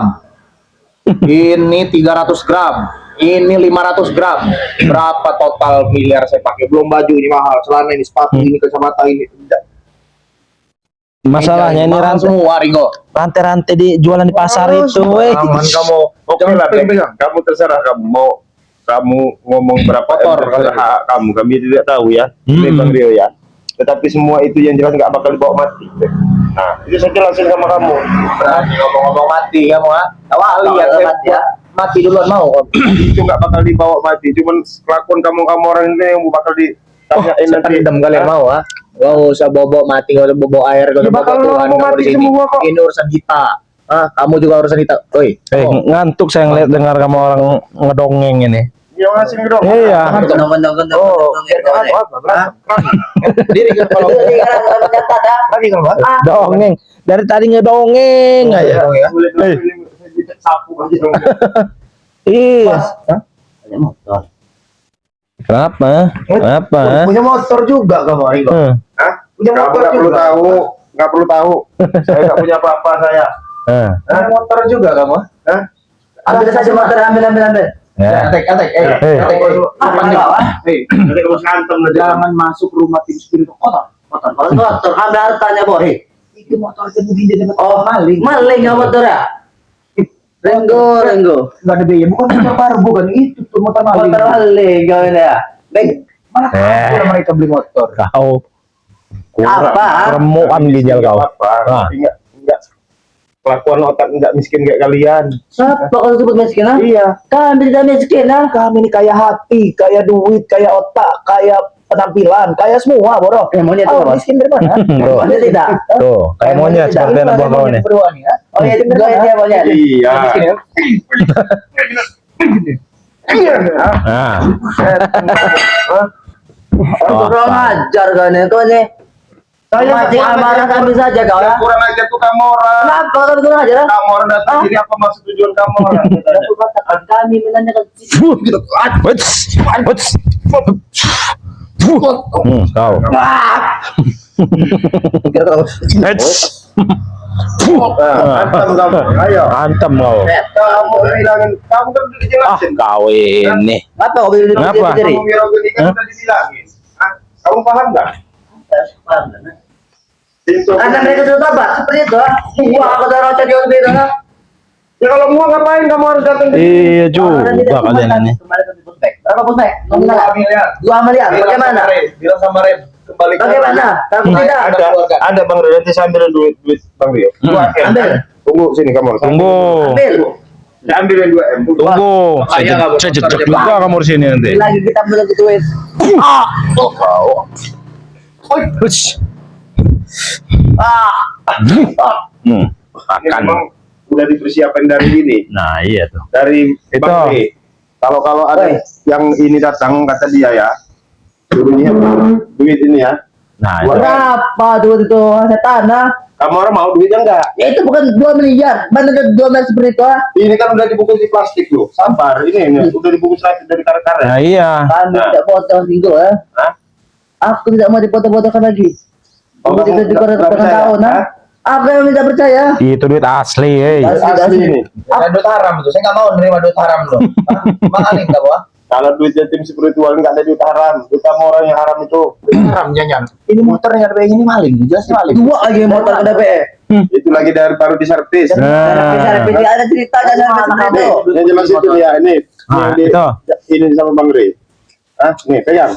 Speaker 4: Ini 300 gram. Ini 500 gram. Berapa total miliar saya pakai? Belum baju ini mahal, celana ini, sepatu ini, kacamata ini.
Speaker 2: Masalahnya ini
Speaker 4: mahal semua, Ringo.
Speaker 2: rantai-rantai di jualan di pasar itu, weh.
Speaker 1: Aman kamu. Oke
Speaker 4: Jangan
Speaker 1: lah, Tek.
Speaker 4: pegang.
Speaker 1: Kamu terserah kamu mau kamu ngomong berapa
Speaker 4: Kotor
Speaker 1: terserah hak kamu. Kami tidak tahu ya. Ini Bang Rio ya. Tetapi semua itu yang jelas nggak bakal dibawa mati. Tek. Nah, itu saya jelasin sama kamu.
Speaker 4: Berani ngomong-ngomong mati kamu, ha? Awali ya,
Speaker 5: Kalau
Speaker 4: saya
Speaker 5: mati ya.
Speaker 4: mati duluan mau.
Speaker 1: Itu nggak bakal dibawa mati. Cuman kelakuan kamu orang ini yang bakal ditanyain nanti.
Speaker 4: Pendem kalian mau, ha? Gak usah bobo mati, gak usah bobo air, gak usah
Speaker 1: Ya,
Speaker 4: bobo
Speaker 1: bakal
Speaker 4: Tuhan
Speaker 1: mau
Speaker 4: kamu
Speaker 1: mati
Speaker 4: di sini.
Speaker 1: semua kok.
Speaker 4: Ini urusan kita. Ah, kamu juga urusan kita. Oi,
Speaker 2: Ngantuk saya ngeliat dengar kamu orang ngedongeng ini.
Speaker 1: Yang ngasih dong.
Speaker 2: Iya.
Speaker 5: Gendong-gendong.
Speaker 4: diri kan kalau
Speaker 5: Lagi kan, Pak?
Speaker 2: Dongeng. Dari tadi ngedongeng aja.
Speaker 4: ya.
Speaker 1: Sapu aja dong.
Speaker 2: Iya.
Speaker 5: Ada motor.
Speaker 2: Kenapa? Kenapa?
Speaker 4: Punya motor juga kamu, Ringo.
Speaker 1: Hah?
Speaker 4: Punya
Speaker 1: Kamu
Speaker 4: motor
Speaker 1: nggak perlu
Speaker 4: juga.
Speaker 1: tahu. Nggak perlu tahu. Saya nggak punya apa-apa saya.
Speaker 4: Punya motor juga kamu.
Speaker 1: Hah?
Speaker 5: Ambil saja motor, ambil.
Speaker 2: Ya.
Speaker 4: Atek, apa nih?
Speaker 1: Nanti kamu santem nanti.
Speaker 4: Jangan masuk rumah tim spirit kotor.
Speaker 5: Motor, ambil hartanya, boy.
Speaker 4: Itu motor aja mungkin jadi
Speaker 5: Oh, maling nggak motor ya? Renggo.
Speaker 4: nggak ada biaya. Bukan motor baru, bukan itu tuh motor maling.
Speaker 5: Motor maling kau ini ya. Baik.
Speaker 4: Mana tahu mereka beli motor.
Speaker 2: Kau
Speaker 5: Apa?
Speaker 2: remuan ginjal kau.
Speaker 1: Apa?
Speaker 2: Nah.
Speaker 1: Enggak. Kelakuan otak enggak miskin kayak kalian.
Speaker 5: Siapa kau sebut miskin? Ah?
Speaker 1: Iya.
Speaker 5: Kami tidak miskin, ah.
Speaker 4: Kami ini kaya hati, kaya duit, kaya otak, kaya penampilan, kaya semua, bro.
Speaker 5: Monyet itu,
Speaker 4: Oh,
Speaker 5: Bos.
Speaker 4: miskin dari mana?
Speaker 2: Tuh.
Speaker 5: Anda tidak.
Speaker 2: Tuh, kayak monyet seperti anak buah kau nih.
Speaker 4: Berdua nih, ya.
Speaker 5: Oh iya, itu dia monyet.
Speaker 1: Iya.
Speaker 4: Miskin ya.
Speaker 2: Nah.
Speaker 5: Kurang ajar kau nih, kau nih. Mancing amarah kami saja kau ya.
Speaker 1: Kurang aja tuh kamu orang.
Speaker 5: Kenapa kau kurang ajar? Ah?
Speaker 1: Kamu orang datang sini apa maksud tujuan kamu orang?
Speaker 5: Aku katakan kami menanyakan
Speaker 2: Kau.
Speaker 1: Hantam kamu. Ayo.
Speaker 2: Antem kau.
Speaker 1: Kamu bilangin, kamu kan udah dijelasin.
Speaker 2: Kau ini.
Speaker 5: apa kau bilang
Speaker 2: Kenapa?
Speaker 5: sendiri?
Speaker 1: Kamu wirogeni kan udah dibilangin. Hah? Kamu paham nggak? Itu.
Speaker 5: Anda mereka sudah tobat seperti itu. Ah. Wah, aku taruh jadi orang itu. Ah.
Speaker 1: Ya kalau mau ngapain kamu harus datang ke sini?
Speaker 2: Iya juga kalian ini.
Speaker 5: Kembali ke puspek. Berapa puspek? Nominal.
Speaker 1: 2 miliar.
Speaker 5: 2 miliar. Bagaimana?
Speaker 1: Bilang sama Red. Kembali ke
Speaker 5: Bagaimana? Kamu tidak.
Speaker 1: Ada Bang Rio, nanti saya ambil duit Bang Rio. 2 M.
Speaker 5: Ambil.
Speaker 1: Tunggu sini kamu.
Speaker 2: Tunggu.
Speaker 5: Ambil.
Speaker 1: Saya ambil yang 2 M.
Speaker 2: Tunggu. Saya jejak juga kamu di sini nanti.
Speaker 5: Lagi kita belum duit.
Speaker 2: Hush.
Speaker 1: Ini
Speaker 2: Makan.
Speaker 1: memang udah dipersiapkan dari ini.
Speaker 2: Nah, iya tuh.
Speaker 1: Dari
Speaker 2: Itu.
Speaker 1: Bang Rio. Kalau ada
Speaker 5: Woi.
Speaker 1: yang ini datang kata dia ya. Suruhnya duit ini ya.
Speaker 2: Nah, itu.
Speaker 5: Berapa duit itu? Saya tanah.
Speaker 1: Kamu orang mau duitnya enggak?
Speaker 5: Ya itu bukan 2 miliar. Mana ada 2 miliar seperti itu? Ah?
Speaker 1: Ini kan udah dibungkus di plastik loh. Sabar, ini udah dibungkus lagi dari karet-karet.
Speaker 2: Nah, iya.
Speaker 5: Kami tidak potong minggu ya.
Speaker 1: Hah?
Speaker 5: Aku tidak mau dipotong-potongkan lagi.
Speaker 1: Oh,
Speaker 5: Aku
Speaker 1: kamu
Speaker 5: tidak
Speaker 1: nggak
Speaker 5: dipotong
Speaker 1: percaya?
Speaker 5: tahun. Ah.
Speaker 1: Hah?
Speaker 5: Apa yang tidak percaya?
Speaker 2: Itu duit asli,
Speaker 1: Asli ini.
Speaker 4: Ada duit haram tuh. Saya nggak mau nerima duit haram loh. Maling kamu, ah.
Speaker 1: Kalau duit yatim spiritual nggak ada duit haram. Duit kamu orang yang haram itu.
Speaker 4: Haram nyanyian. Ini motor yang ada biaya ini maling, jelas maling.
Speaker 5: Dua lagi motor ke DPE.
Speaker 1: Itu lagi dari baru diservis.
Speaker 2: Nah.
Speaker 5: Tapi ada ceritanya seperti itu.
Speaker 1: Yang jelas itu ya ini.
Speaker 2: Ah,
Speaker 1: Ini-
Speaker 2: itu.
Speaker 1: Ini sama Bang Ray. Ah, nih pegang.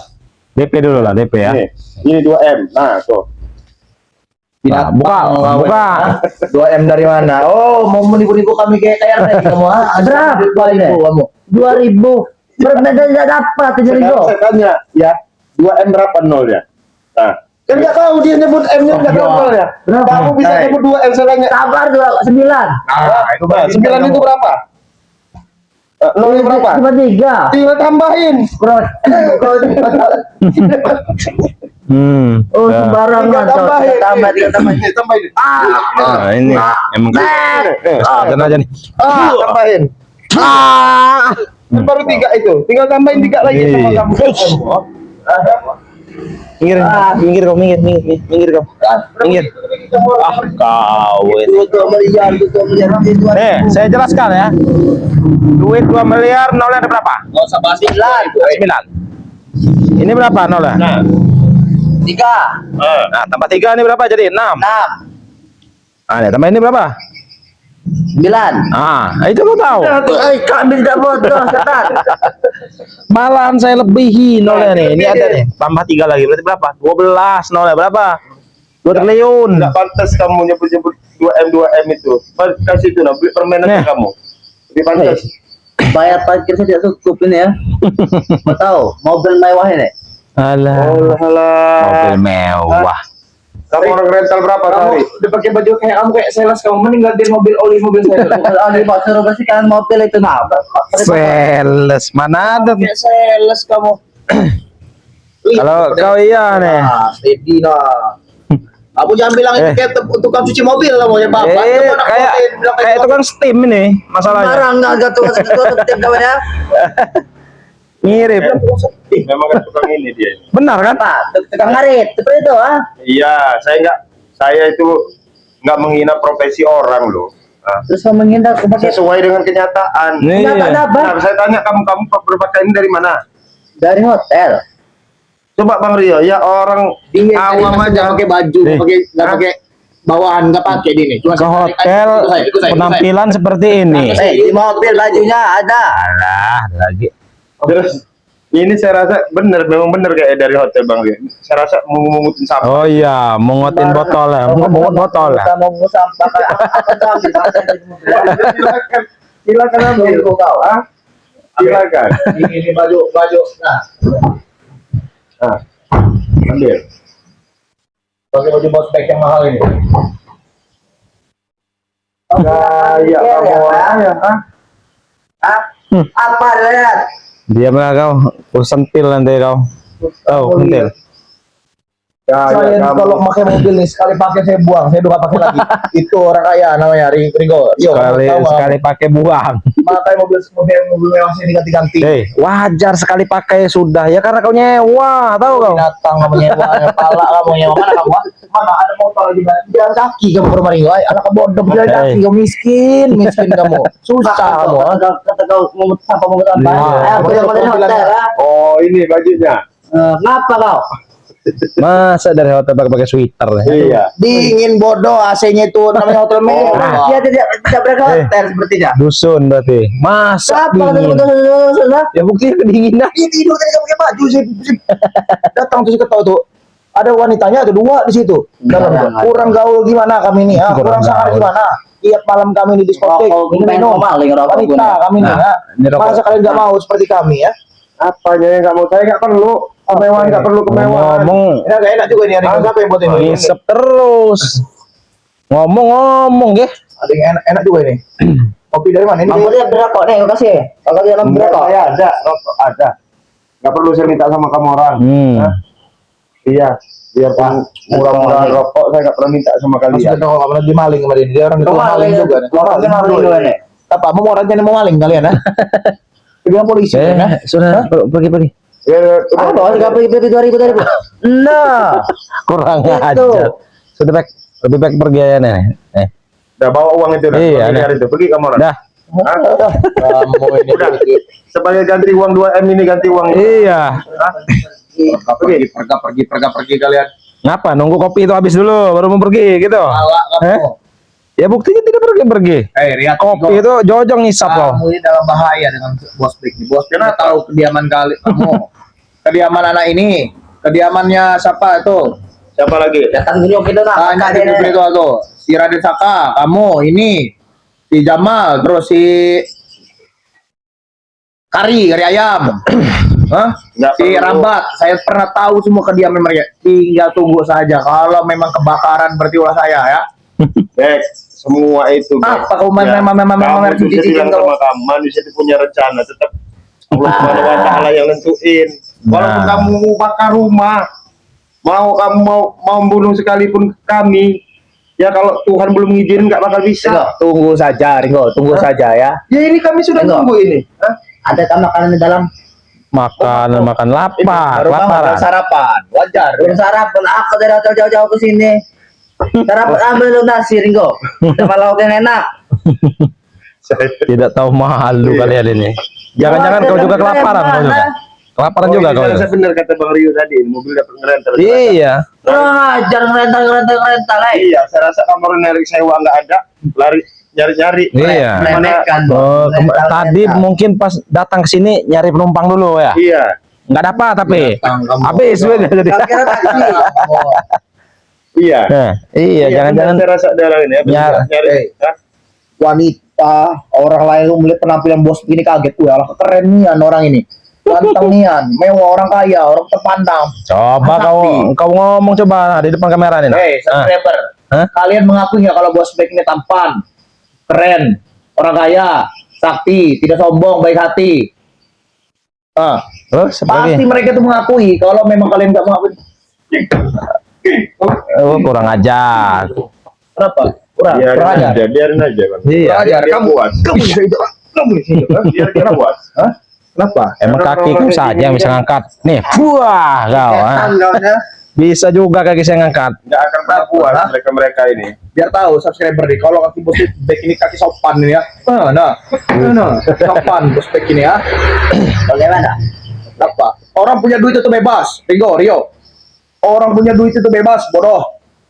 Speaker 2: DP dulu lah, DP ya.
Speaker 1: Nih, ini 2 M. Nah, tuh.
Speaker 2: Nah, buka.
Speaker 4: 2M dari mana? Oh, mau menipu-nipu kami kayak TR kamu ah.
Speaker 5: Berapa ini?
Speaker 4: Kamu.
Speaker 5: 2000. Berbeda tidak dapat 7.000.
Speaker 1: Sekarang saya tanya, ya 2M berapa nolnya? Nah, kan nggak tahu dia nyebut M-nya nggak tahu nolnya. Kamu bisa nyebut 2M, saya tanya.
Speaker 5: Sabar 9.
Speaker 4: Itu
Speaker 1: Nah, 9 itu berapa? Nolnya berapa?
Speaker 5: Cuma 3.
Speaker 1: Tinggal tambahin.
Speaker 5: Bro. Oh,
Speaker 1: Tinggal
Speaker 5: sembarangan.
Speaker 1: tambahin.
Speaker 5: Tambahin.
Speaker 1: Tambahin.
Speaker 2: Nah, ini emang jangan aja nih.
Speaker 1: Tambahin. Kan baru 3 itu. Tinggal tambahin 3 lagi sama kamu.
Speaker 2: Minggir kau, minggir kau. Minggir. Kau ini.
Speaker 5: 2 miliar.
Speaker 2: Nih, saya jelaskan ya. Duit 2 miliar, nolnya ada berapa?
Speaker 4: Enggak usah bahas
Speaker 2: 9. Ini berapa nolnya?
Speaker 5: 3.
Speaker 2: Nah, tambah 3 ini berapa jadi? 6.
Speaker 5: 6.
Speaker 2: Nah, ini tambah ini berapa?
Speaker 5: 9.
Speaker 2: Itu lo tahu.
Speaker 5: Kami tidak bodoh, setan.
Speaker 2: Malahan saya lebihi nolnya nih. Ini ada nih. Tambah 3 lagi berarti berapa? 12 nolnya berapa? 2 triliun.
Speaker 1: Nggak pantas kamu nyebut-nyebut 2M itu. Kasih itu, beli permen aja
Speaker 2: Nih.
Speaker 1: kamu. Lebih pantas.
Speaker 5: Bayar parkir saja cukup ini ya. Mau tahu, mobil mewah ini.
Speaker 2: Alah. Mobil mewah.
Speaker 1: Kamu orang rental berapa
Speaker 4: Kamu
Speaker 1: sehari?
Speaker 4: udah pakai baju kayak kamu kayak sales, kamu mending gantiin mobil mobil saya.
Speaker 5: Kalau di Pak suruh bersihkan mobil itu nah.
Speaker 2: Sales mana ada?
Speaker 4: Kayak sales kamu.
Speaker 2: Kalau kau iya nih.
Speaker 4: Steady nah. Kamu jangan bilang itu kayak tukang cuci mobil kamu ya, Bapak.
Speaker 2: Kayak tukang steam ini masalahnya.
Speaker 5: Barang enggak tuh tiap kawannya.
Speaker 2: Mirip.
Speaker 1: Memang kan tukang ini dia.
Speaker 2: Benar kan?
Speaker 5: Pak, tukang ngarit, seperti itu ah.
Speaker 1: Iya, saya itu nggak menghina profesi orang loh. Nah,
Speaker 5: Terus kamu menghindar ke pakai
Speaker 1: sesuai dengan kenyataan.
Speaker 2: Nih.
Speaker 5: kenapa
Speaker 1: Nah, saya tanya kamu berpakaian dari mana?
Speaker 5: dari hotel.
Speaker 1: Coba Bang Rio, ya orang awam aja.
Speaker 4: pakai baju,
Speaker 2: Nih.
Speaker 4: nggak pakai bawahan, nggak pakai di ini. Cuma
Speaker 2: Ke hotel penampilan seperti ini.
Speaker 5: Di mobil bajunya ada.
Speaker 2: Alah, ada lagi.
Speaker 1: Terus ini saya rasa memang bener kayak dari hotel Bang Rio. Saya rasa mengutin sampah.
Speaker 2: Oh iya, mungutin botol ya. Mungut botol ya.
Speaker 5: Kita mau ngurus sampah apa
Speaker 1: Silakan, silakan ambil. Silakan.
Speaker 4: Ini baju.
Speaker 1: Nah, ambil.
Speaker 4: Pakai baju bos bag yang mahal ini.
Speaker 1: Gaya kamu ya.
Speaker 5: Apa lihat?
Speaker 2: Diamlah kau, ku sentil nanti kau. Tahu, sentil.
Speaker 4: Saya ini kalau pakai mobil nih sekali pakai saya buang, saya udah gak pakai lagi. Itu orang kaya namanya Ringo.
Speaker 2: Sekali pakai buang.
Speaker 4: Pakai mobil mewah sini ganti-ganti.
Speaker 2: Wajar sekali pakai sudah ya karena kau nyewa, tahu kau.
Speaker 4: Binatang kamu nyewa, pala kamu nyewa, mana kamu? Mana ada motor di mana? Jalan kaki kamu ke rumah Ringo. Anak bodoh jalan kaki, kamu miskin kamu. Susah kamu.
Speaker 5: Kata kau mau apa mau apa? Aku yang dari hotel ah.
Speaker 1: Oh, ini bajunya.
Speaker 5: Ngapa kau?
Speaker 2: Masa dari hotel pakai sweater ya?
Speaker 1: Iya.
Speaker 4: Dingin bodoh, AC-nya itu namanya hotel mewah.
Speaker 5: Dia tidak berada hotel sepertinya.
Speaker 2: Dusun berarti. Masa
Speaker 5: Siapa
Speaker 2: dingin?
Speaker 5: sudah?
Speaker 2: Ya buktinya kedinginan.
Speaker 4: Ini tidur tadi kamu pakai baju sih. Datang tuh ketahu tuh. Ada wanitanya ada 2 di situ. Kurang gaul gimana kami ini ya? Kurang sangar gimana? Tiap malam kami di diskotek minum wanita kami nih ya. Masa kalian nggak mau seperti kami ya?
Speaker 1: Apanya yang nggak mau? Saya nggak perlu kemewahan, nggak perlu kemewahan.
Speaker 2: Ngomong,
Speaker 4: Ini agak enak juga nih. Ada siapa yang buat ini?
Speaker 2: ngisep terus. Ngomong ya.
Speaker 4: Ada yang enak juga ini. Kopi dari mana? Ini
Speaker 5: Mampu dia berapa nih? Kasih. Kalau dia
Speaker 1: Enggak,
Speaker 5: berapa?
Speaker 1: saya ada, rokok ada. Nggak perlu saya minta sama kamu orang. Hah? Iya, biarpun murah-murah rokok, saya nggak pernah minta sama
Speaker 4: Maksudnya
Speaker 1: kalian.
Speaker 4: kalau nggak pernah dimaling kemarin. Dia orang itu maling juga.
Speaker 5: Maling.
Speaker 4: Apa? Mau orangnya mau maling kalian ya? Dia bilang polisi kan?
Speaker 2: Sudah pergi.
Speaker 1: Ya,
Speaker 5: Apa? Tiga pergi 2000. Nah,
Speaker 2: Kurang
Speaker 5: Itu.
Speaker 2: ajar. Sudah lebih baik pergi aja nih.
Speaker 1: udah bawa uang itu,
Speaker 2: Iya,
Speaker 1: miliar itu, pergi kamu orang.
Speaker 2: Dah.
Speaker 4: Kamu ini
Speaker 1: Udah. Sebagai ganti uang 2M ini ganti uang.
Speaker 2: Iya.
Speaker 4: pergi kalian.
Speaker 2: Ngapa? Nunggu kopi itu habis dulu baru mau pergi gitu.
Speaker 4: Salah kamu.
Speaker 2: Ya buktinya tidak pergi.
Speaker 4: Riat,
Speaker 2: Kopi itu jojong ngisap loh.
Speaker 4: kamu ini dalam bahaya dengan bos Big nih. Bos Big tahu kediaman kamu. Kediaman anak ini, kediamannya siapa itu?
Speaker 1: Siapa lagi?
Speaker 5: Datang dulu kita nak.
Speaker 4: Tanya di berita tuh. Si Raden Saka, kamu ini, si Jamal, terus si kari ayam. Hah?
Speaker 1: Nggak
Speaker 4: Si
Speaker 1: perlu.
Speaker 4: Rambat, saya pernah tahu semua kediaman mereka. Tinggal tunggu saja. Kalau memang kebakaran berarti ulah saya ya.
Speaker 1: Bek, semua itu. Bek.
Speaker 4: Apa kau memang
Speaker 1: Kamu
Speaker 4: cuci
Speaker 1: juga bilang
Speaker 4: kau?
Speaker 1: sama kamu, manusia itu punya rencana, tetap Allah Subhanahu wa Ta'ala yang nentuin. Walaupun
Speaker 2: Nah.
Speaker 1: kamu mau bakar rumah, kamu mau membunuh sekalipun kami, ya kalau Tuhan belum ngizinin nggak bakal bisa.
Speaker 4: Ringo, tunggu saja, Ringo, tunggu saja ya.
Speaker 1: Ya ini kami sudah
Speaker 5: Enggak.
Speaker 1: nunggu ini. Hah?
Speaker 5: Ada kan makanan di dalam.
Speaker 2: Makan lapar,
Speaker 4: Baru bangun
Speaker 2: laparan.
Speaker 4: sarapan, wajar.
Speaker 5: Belum sarapan. Aku dari hotel jauh-jauh ke sini. Sarapan ambil lu nasi Ringo. Sama lauk yang enak.
Speaker 2: Tidak tahu malu kalian ini. Jangan-jangan kau juga kelaparan kau juga. Kelaparan juga kau.
Speaker 1: Saya benar kata Bang Rio tadi, mobil dapat ngerental.
Speaker 2: Iya.
Speaker 5: Jangan rental.
Speaker 1: Iya, saya rasa kamar narik sewa nggak ada, lari nyari-nyari.
Speaker 2: Iya.
Speaker 5: Meremehkan.
Speaker 2: Oh, tadi mungkin pas datang ke sini nyari penumpang dulu ya.
Speaker 1: Iya.
Speaker 2: Nggak dapat tapi
Speaker 4: Datang kamu.
Speaker 2: habis juga jadi.
Speaker 5: Kira taksi.
Speaker 1: Iya.
Speaker 2: Nah, iya, jangan-jangan
Speaker 1: saya rasa dalam ini ya, nyari. Hah?
Speaker 4: Wanita, orang lain lu melihat penampilan bos ini kaget. Wah, alah keren nian orang ini. Ganteng nian, mewah, orang kaya, orang terpandang.
Speaker 2: coba kau ngomong coba di depan kamera nih.
Speaker 4: Hei,
Speaker 2: Ah.
Speaker 4: subscriber.
Speaker 2: Hah?
Speaker 4: Kalian mengakui nggak kalau bos baik ini tampan, keren, orang kaya, sakti, tidak sombong, baik hati?
Speaker 2: Terus
Speaker 4: Pasti
Speaker 2: lagi.
Speaker 4: mereka tuh mengakui. Kalau memang kalian nggak mengakui,
Speaker 2: Oh, kurang ajar.
Speaker 4: kenapa? Kurang ajar.
Speaker 1: Biarin aja, Bang.
Speaker 2: Iya.
Speaker 4: Kurang ajar.
Speaker 1: Biar
Speaker 4: Kamu,
Speaker 1: puas.
Speaker 4: kamu bisa itu. Kamu bisa itu.
Speaker 1: Biar dia puas.
Speaker 4: Hah? Kenapa?
Speaker 2: Emang
Speaker 1: Karena
Speaker 2: kakiku
Speaker 1: orang-orang
Speaker 2: saja
Speaker 1: ini
Speaker 2: yang bisa
Speaker 1: kan-
Speaker 2: ngangkat. Nih, wah kau. Ah.
Speaker 1: Tanggalnya
Speaker 2: Bisa juga kaki saya ngangkat.
Speaker 1: nggak akan pernah puas
Speaker 4: Hah?
Speaker 1: mereka ini.
Speaker 4: Biar tahu subscriber nih, kalau kaki bos baik ini kaki sopan nih ya. Nah, sopan bos baik ini ya.
Speaker 5: Bagaimana?
Speaker 4: Apa? Orang punya duit itu bebas. Rio. Orang punya duit itu bebas, bodoh.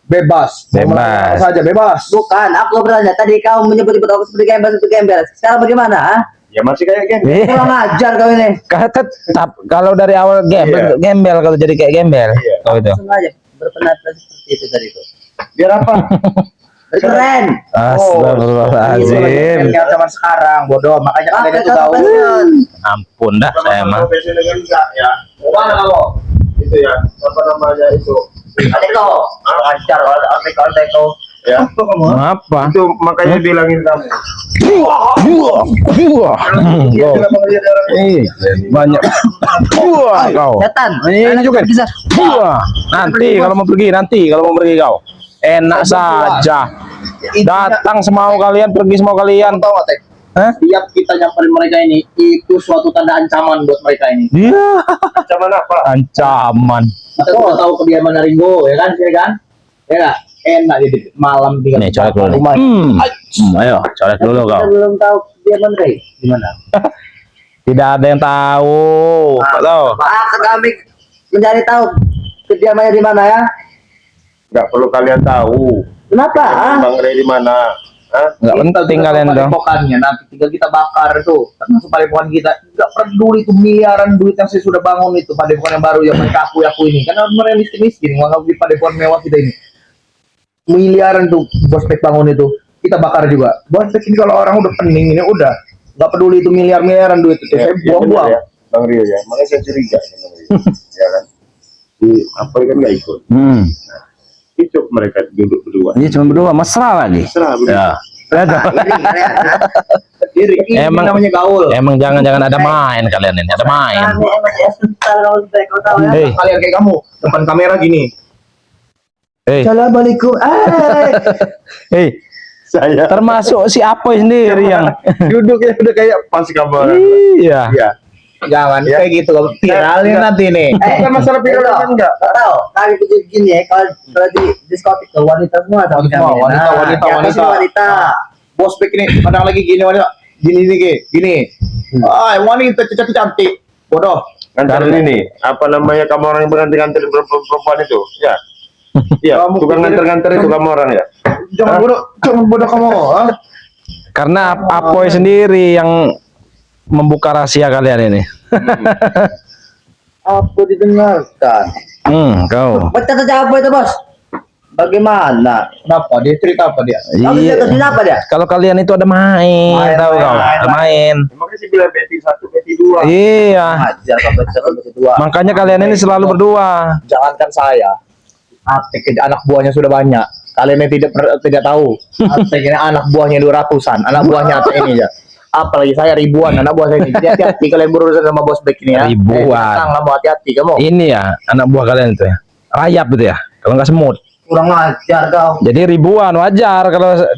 Speaker 4: Bebas. Mau
Speaker 2: Bebas.
Speaker 4: melakukan apa saja bebas.
Speaker 5: Bukan, aku bertanya. Tadi kau menyebut-nyebut aku seperti gembel. Sekarang bagaimana? Ah?
Speaker 1: Ya masih kayak gini.
Speaker 5: Kurang ajar kau ini.
Speaker 2: Kata tetap kalau dari awal
Speaker 1: Iya.
Speaker 2: gembel kalau jadi kayak gembel.
Speaker 1: Iya.
Speaker 2: Kau itu.
Speaker 5: Sengaja berpenampilan seperti itu tadi itu.
Speaker 1: Biar apa?
Speaker 5: Keren.
Speaker 2: Astagfirullahaladzim.
Speaker 4: Yang zaman sekarang, bodoh. Makanya kalian itu tahu.
Speaker 2: Ampun dah saya mah.
Speaker 1: Profesional enggak ya?
Speaker 4: Mana kamu?
Speaker 1: Itu ya. Apa namanya itu?
Speaker 5: Adeko. Ajar. Adeko.
Speaker 1: Ya.
Speaker 2: Apa?
Speaker 1: Itu makanya bilangin kamu.
Speaker 2: Wah.
Speaker 1: Dia juga mengajar orang ini.
Speaker 2: Banyak. Wah kau.
Speaker 5: Setan.
Speaker 2: Ini juga.
Speaker 5: Bisa.
Speaker 2: Wah. Nanti kalau mau pergi kau. Enak saja. Datang semau kalian, pergi semau kalian.
Speaker 4: Tahu nggak, Tek?
Speaker 2: Hah?
Speaker 4: Tiap kita nyamperin mereka ini, itu suatu tanda ancaman buat mereka ini.
Speaker 2: Iya.
Speaker 1: Ancaman apa?
Speaker 2: Ancaman.
Speaker 4: Kita udah tahu kediaman Ringo, ya kan? Ya kan? Ya nggak? Enak jadi malam tinggal
Speaker 2: Nih colek dulu nih.
Speaker 4: rumah.
Speaker 2: Ayo colek dulu kau.
Speaker 5: Kita belum tahu dia mana.
Speaker 4: Gimana?
Speaker 2: Tidak ada yang tahu. Nggak tahu.
Speaker 5: Kami mencari tahu kediamannya di mana ya?
Speaker 1: Nggak perlu kalian tahu.
Speaker 5: Kenapa? Ah?
Speaker 1: Bang Ray di mana? Hah?
Speaker 2: Nggak penting kalian dong.
Speaker 4: Padepokannya nanti tinggal kita bakar tuh. Termasuk padepokan kita. Nggak peduli itu miliaran duit yang saya sudah bangun itu padepokan yang baru yang mereka aku ini. Karena mereka miskin-miskin, nggak di padepokan mewah kita ini. Miliaran tuh bos Pek bangun itu kita bakar juga. Bos Pek ini kalau orang udah pening ini udah nggak peduli itu miliaran duit itu. Saya buang-buang.
Speaker 1: benar ya, Bang Rio ya. Makanya saya curiga sama Rio. Ya kan? Si apa kan nggak ikut. Itu mereka duduk berdua.
Speaker 2: Ini cuma berdua mesra lagi.
Speaker 1: Serah berdua.
Speaker 2: Ya.
Speaker 4: Diri ini
Speaker 2: Emang-
Speaker 4: namanya gaul.
Speaker 2: Emang jangan ada main kalian ini, ada main.
Speaker 5: Kami emang ya sebentar kalau sudah kau tahu ya.
Speaker 2: Hei,
Speaker 4: Kalian kayak kamu depan kamera gini.
Speaker 2: hei,
Speaker 5: Assalamualaikum.
Speaker 2: hei.
Speaker 1: Saya
Speaker 2: Termasuk si Apoy sendiri yang
Speaker 1: duduknya udah kayak pas kabar.
Speaker 2: iya.
Speaker 1: Iya.
Speaker 4: Jangan
Speaker 1: Ya.
Speaker 4: kayak gitu. Viralin nanti nih.
Speaker 1: Bukan masalah viral
Speaker 5: Ringo,
Speaker 1: kan enggak.
Speaker 5: kau tahu, kami begini gini ya, kalau di diskotik tuh wanita semua sama
Speaker 4: Wanita,
Speaker 5: kami.
Speaker 4: wanita,
Speaker 5: Nah,
Speaker 4: wanita,
Speaker 5: yang
Speaker 4: wanita.
Speaker 5: pasti wanita.
Speaker 4: Bos Pek ini kadang lagi gini wanita. Gini Ki. Gini. Wanita cantik. Bodoh.
Speaker 1: Ngantar ini apa namanya kamu orang yang berganti-ganti perempuan itu? Ya. Iya,
Speaker 4: Kamu
Speaker 1: bukan
Speaker 4: pikir-
Speaker 1: nganter-nganter itu kamu orang ya.
Speaker 4: Jangan bodoh kamu. Ha?
Speaker 2: Karena Apoy sendiri yang membuka rahasia kalian ini.
Speaker 3: Apa didengarkan?
Speaker 2: Kau.
Speaker 5: Baca saja apa itu bos? Bagaimana?
Speaker 3: Kenapa? Dia cerita apa dia?
Speaker 5: Kamu
Speaker 2: Iya.
Speaker 5: dia kerja apa dia?
Speaker 2: Kalau kalian itu ada main, tahu kau? Ada main.
Speaker 1: Makanya sih bilang beti 1, beti 2.
Speaker 2: Iya.
Speaker 5: Ajar kau baca kedua.
Speaker 2: Makanya kalian ini selalu berdua.
Speaker 3: Jangankan saya, Atek anak buahnya sudah banyak. Kalian yang tidak tahu, Atek ini anak buahnya 200-an, anak buahnya Atek ini ya. Apalagi saya ribuan anak buah saya ini. Jadi hati-hati kalian berurusan sama bos Bek ini ya.
Speaker 2: Ribuan.
Speaker 3: Kamu hati-hati kamu.
Speaker 2: Ini ya anak buah kalian itu ya. Rayap itu ya. Kalau nggak semut.
Speaker 5: Kurang ajar kau.
Speaker 2: Jadi ribuan wajar.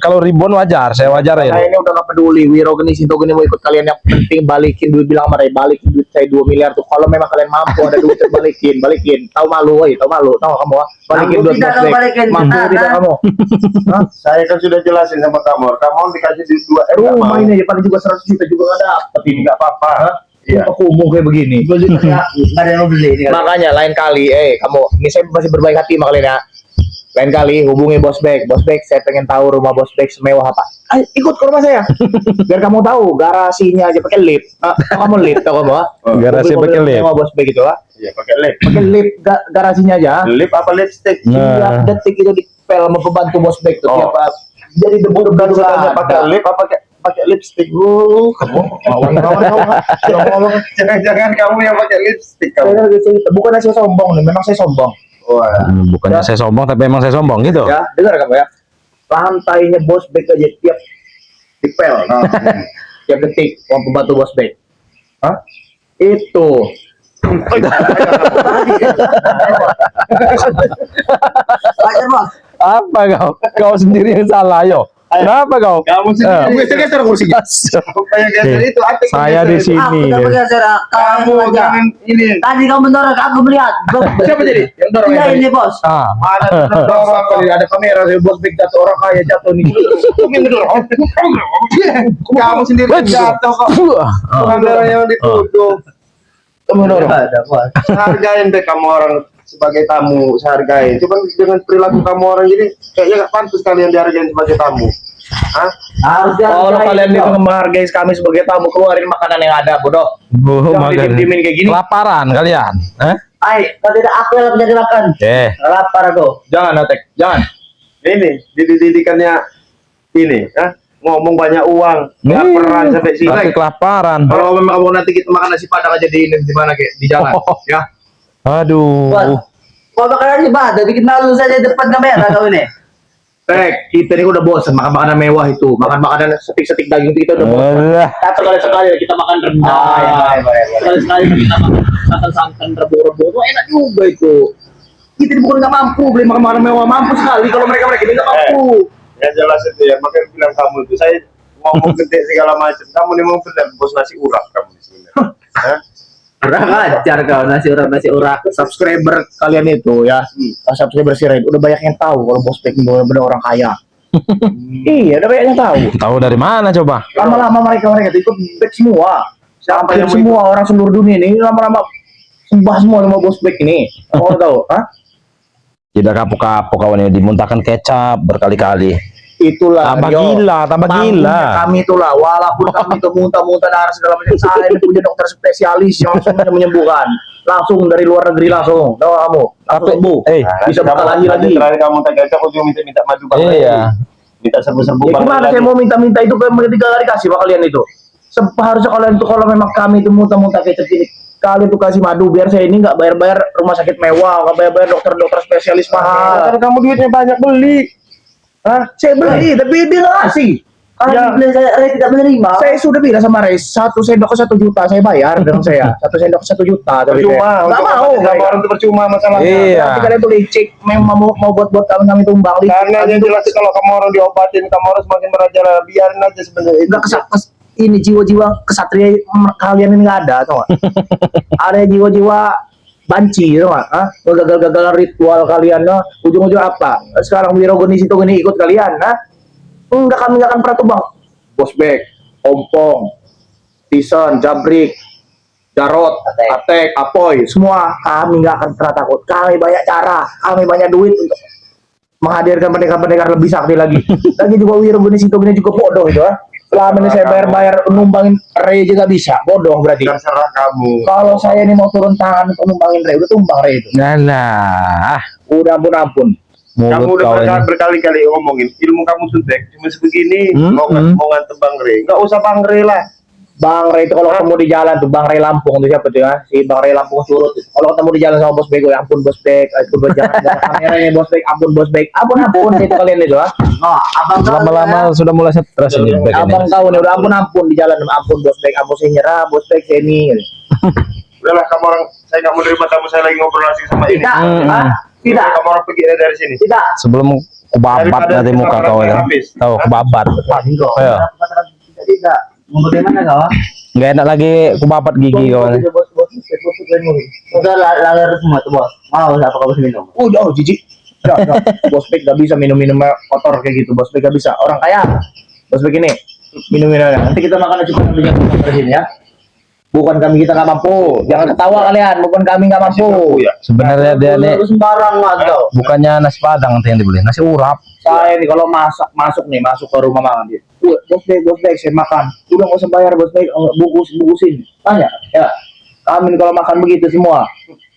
Speaker 2: Kalau ribuan wajar. Saya wajar ya.
Speaker 3: Saya ini udah gak peduli. Wiro gini, Sinto gini mau ikut kalian, yang penting balikin duit, bilang sama Ray, balikin duit saya 2 miliar tuh. Kalau memang kalian mampu ada duit balikin. Tahu malu, tahu malu, tahu kamu ah? Balikin
Speaker 5: Mampu
Speaker 3: duit
Speaker 5: tidak
Speaker 3: bos
Speaker 5: kau
Speaker 3: Bek.
Speaker 5: balikin.
Speaker 3: Mampu
Speaker 5: Nah,
Speaker 3: tidak
Speaker 5: nah.
Speaker 3: kamu? Hah?
Speaker 1: Saya kan sudah jelasin sama kamu. Kamu dikasih duit 2 M.
Speaker 3: Rumah ini aja paling juga 100 juta juga gak dapat.
Speaker 1: Ini nggak apa-apa.
Speaker 3: Iya. Aku umum kayak begini.
Speaker 5: Nggak ada yang mau beli ini.
Speaker 3: Makanya lain kali, kamu, ini saya masih berbaik hati sama kalian ya. Lain kali hubungi Bos Bek. Bos Bek, saya pengen tahu rumah Bos Bek semewah apa. Ayo ikut ke rumah saya. Biar kamu tahu garasinya aja pakai lift. Kamu lift tahu kamu?
Speaker 2: Garasi pakai lift.
Speaker 3: Sama Bos Bek itu,
Speaker 1: Iya, pakai lip.
Speaker 3: pakai lift garasinya aja.
Speaker 1: Lip apa lipstick?
Speaker 3: Tiap detik itu dipel sama pembantu Bos Bek tuh.
Speaker 1: Oh.
Speaker 3: Tiap, jadi debu-debu
Speaker 1: Bukan
Speaker 3: ada.
Speaker 1: katanya pakai lip apa pakai lipstick?
Speaker 3: Kamu ngomong.
Speaker 1: Jangan-jangan kamu yang pakai lipstick kamu.
Speaker 3: Saya lagi cerita. Bukan saya sombong nih, memang saya sombong.
Speaker 1: Wah.
Speaker 2: Bukannya saya sombong, tapi emang saya sombong gitu.
Speaker 3: Ya, dengar kamu ya. Lantainya Bos Bek aja tiap dipel. Nah, tiap detik uang pembantu Bos Bek. Hah? Itu.
Speaker 5: Ajar bos.
Speaker 2: Apa kau? Kau sendiri yang salah, yo. Kenapa kau?
Speaker 1: Kamu sendiri.
Speaker 3: Geser-geser kursinya.
Speaker 1: Apa yang geser itu? Atik
Speaker 2: Saya di
Speaker 1: geser itu.
Speaker 2: sini.
Speaker 5: Aku tak geser.
Speaker 1: Kamu
Speaker 5: Kamu aja.
Speaker 1: jangan ini.
Speaker 5: Tadi kau mendorong, aku melihat.
Speaker 3: Siapa jadi? Yang dorong
Speaker 5: Iya
Speaker 3: yang
Speaker 5: ini
Speaker 3: tadi?
Speaker 5: bos.
Speaker 2: Ah.
Speaker 1: Mana
Speaker 3: Dorong kali ada kamera, saya Bos Bek jatuh, orang kaya jatuh nih. Kamu yang dorong.
Speaker 1: kamu sendiri yang jatuh kok. Kamera yang dituduh.
Speaker 3: Kamu dorong.
Speaker 5: Ada bos.
Speaker 1: Hargain deh kamu orang sebagai tamu, saya hargai. Cuman dengan perilaku kamu orang ini kayaknya gak pantas kalian dihargain sebagai tamu. Hah?
Speaker 5: Harusnya.
Speaker 3: Kalau kalian itu menghargai kami sebagai tamu, keluarin makanan yang ada, bodoh. Jangan didiem-diemin kayak gini.
Speaker 2: Kelaparan kalian.
Speaker 5: Ay, kalau tidak aku yang menjadi makan. Lapar aku.
Speaker 3: Jangan, Atek. Jangan.
Speaker 1: Ini dididikannya ini, ngomong banyak uang, laparan sampai sini.
Speaker 2: Tapi kelaparan.
Speaker 3: Kalau memang kamu nanti kita makan nasi padang aja di mana kayak di jalan, ya.
Speaker 2: Aduh.
Speaker 5: Bos. Kau makanan ibadah, bikin malu saja depan kamera kau ini.
Speaker 3: Tek, kita ini udah bosan makan makanan mewah itu, makan makanan setik-setik daging itu kita udah bosan.
Speaker 2: Alah.
Speaker 3: Sekali-sekali kita makan rendang, sekali-sekali kita makan santan rebus-rebus, itu enak juga itu. Kita ini bukan nggak mampu beli makan makanan mewah, mampu sekali. Kalau mereka ini nggak mampu.
Speaker 1: Ya jelas itu ya, makanya bilang kamu itu saya ngomong gede segala macam. Kamu nih mau benar bos nasi urak kamu sebenarnya. Hah?
Speaker 3: Kurang ajar kau nasi urak. Subscriber kalian itu ya, subscriber si Red udah banyak yang tahu kalau Bos Bek ini benar orang kaya. Iya, udah banyak yang tahu.
Speaker 2: Tahu dari mana coba?
Speaker 3: Lama-lama mereka itu ikut Bek semua.
Speaker 1: Siapa
Speaker 3: Hampir
Speaker 1: yang
Speaker 3: semua orang seluruh dunia ini lama-lama sembah semua sama Bos Bek ini. Kamu tahu? Hah?
Speaker 2: Tidak kapok-kapok kawan ini dimuntahkan kecap berkali-kali.
Speaker 3: Itulah.
Speaker 2: Tambah
Speaker 3: yo.
Speaker 2: gila, tambah
Speaker 3: Bangunnya
Speaker 2: gila.
Speaker 3: Kami itulah, walaupun kami itu muntah-muntah darah segala macam, saya ini punya dokter spesialis yang langsung menyembuhkan. Langsung dari luar negeri langsung. Tahu kamu? Langsung sembuh. Bisa buka lagi.
Speaker 1: Terakhir kamu tanya aku juga minta madu bang.
Speaker 2: Iya.
Speaker 1: Minta serbu-serbu
Speaker 3: Ya
Speaker 1: bang.
Speaker 3: gimana saya mau minta-minta itu ketika dikasih pak kalian itu? Seharusnya kalian itu kalau memang kami itu muntah-muntah kayak gini, kalian tuh kasih madu biar saya ini nggak bayar-bayar rumah sakit mewah, nggak bayar-bayar dokter-dokter spesialis mahal.
Speaker 1: Karena kamu duitnya banyak beli.
Speaker 3: Hah? Saya beli, tapi dia nggak kasih.
Speaker 5: Kalau saya tidak menerima.
Speaker 3: Saya sudah bilang sama Res, 1 sendok 1 juta saya bayar dengan saya. 1 sendok 1 juta. Tapi
Speaker 1: Percuma.
Speaker 3: nggak mau.
Speaker 1: Sama orang itu percuma masalahnya.
Speaker 2: Iya.
Speaker 3: Nanti kalian boleh cek, memang mau buat kami tumbang.
Speaker 1: Karena yang jelas kalau kamu orang diobatin, kamu orang semakin merajalela. Biarin aja sebenarnya.
Speaker 3: Nggak ini jiwa-jiwa kesatria kalian ini nggak ada, tau nggak? Ada jiwa-jiwa banci, tau nggak? Hah? Gagal-gagal ritual kalian, no? Ujung-ujung apa? Sekarang Wirogoni situ gini ikut kalian, nah? Enggak, kami nggak akan pernah tumbang. Bos Bek, Ompong, Tison, Jabrik, Jarot, Atek, Apoy, semua kami nggak akan pernah takut. Kami banyak cara, kami banyak duit untuk menghadirkan pendekar-pendekar lebih sakti lagi. Lagi juga Wirogoni situ gini juga bodoh itu, ah. Selama ini saya bayar numbangin Ray juga bisa, bodoh berarti.
Speaker 1: Terserah kamu.
Speaker 3: Kalau saya ini mau turun tangan untuk numbangin Ray, udah tumbang Ray itu.
Speaker 2: Nah,
Speaker 3: Udah ampun.
Speaker 1: Kamu
Speaker 2: mulut
Speaker 1: udah
Speaker 2: kau ini.
Speaker 1: berkali-kali ngomongin ilmu kamu sudah cuma sebegini. Mau
Speaker 2: Hmm.
Speaker 1: mau ngantem Bang Re, nggak usah Bang Re lah.
Speaker 3: Bang Ray itu kalau ketemu di jalan tuh, Bang Ray Lampung tuh siapa tuh ya? Si Bang Ray Lampung Surut. Kalau ketemu di jalan sama Bos Bego, ya ampun Bos Beg, itu jangan kameranya Bos Beg, ampun Bos Beg, ampun itu kalian itu ah.
Speaker 5: Oh, abang kau
Speaker 2: Lama-lama sudah mulai stres ini. Bek ini.
Speaker 3: Abang kau nih udah ampun di jalan, ampun Bos Beg, ampun saya nyerah, Bos Beg saya ini.
Speaker 1: Udahlah kamu orang, saya nggak mau terima tamu, saya lagi ngobrol asik sama ini.
Speaker 5: tidak, ah, tidak,
Speaker 1: Kamu orang pergi dari sini.
Speaker 5: tidak.
Speaker 2: Sebelum kubabat
Speaker 1: Daripada
Speaker 2: nanti
Speaker 1: kita
Speaker 2: muka kau
Speaker 1: orang
Speaker 2: ya.
Speaker 1: habis.
Speaker 2: Tahu kubabat. Ayo.
Speaker 5: Tidak. Mau bagaimana kau?
Speaker 2: Nggak enak lagi kubabat gigi kau ini.
Speaker 5: Udah laler semua tuh bos. Mau apa kau bisa minum?
Speaker 3: Oh, jijik. Udah. Bos Beg gak bisa minum-minum kotor kayak gitu. Bos Beg gak bisa. Orang kaya. Bos Beg ini minum-minum. Nanti kita makan cepat nanti dari sini ya. Bukan kami kita nggak mampu. Jangan ketawa kalian. Bukan kami nggak mampu.
Speaker 1: Ya.
Speaker 2: Sebenarnya dia nih
Speaker 5: Lu sembarang mantau.
Speaker 2: bukannya nasi padang nanti yang dibeli, nasi urap.
Speaker 3: Saya nih kalau masuk ke rumah makan dia. Bos Beg, saya makan. Udah nggak usah bayar Bos Beg, bungkusin. Tanya, ya. Kami kalau makan begitu semua.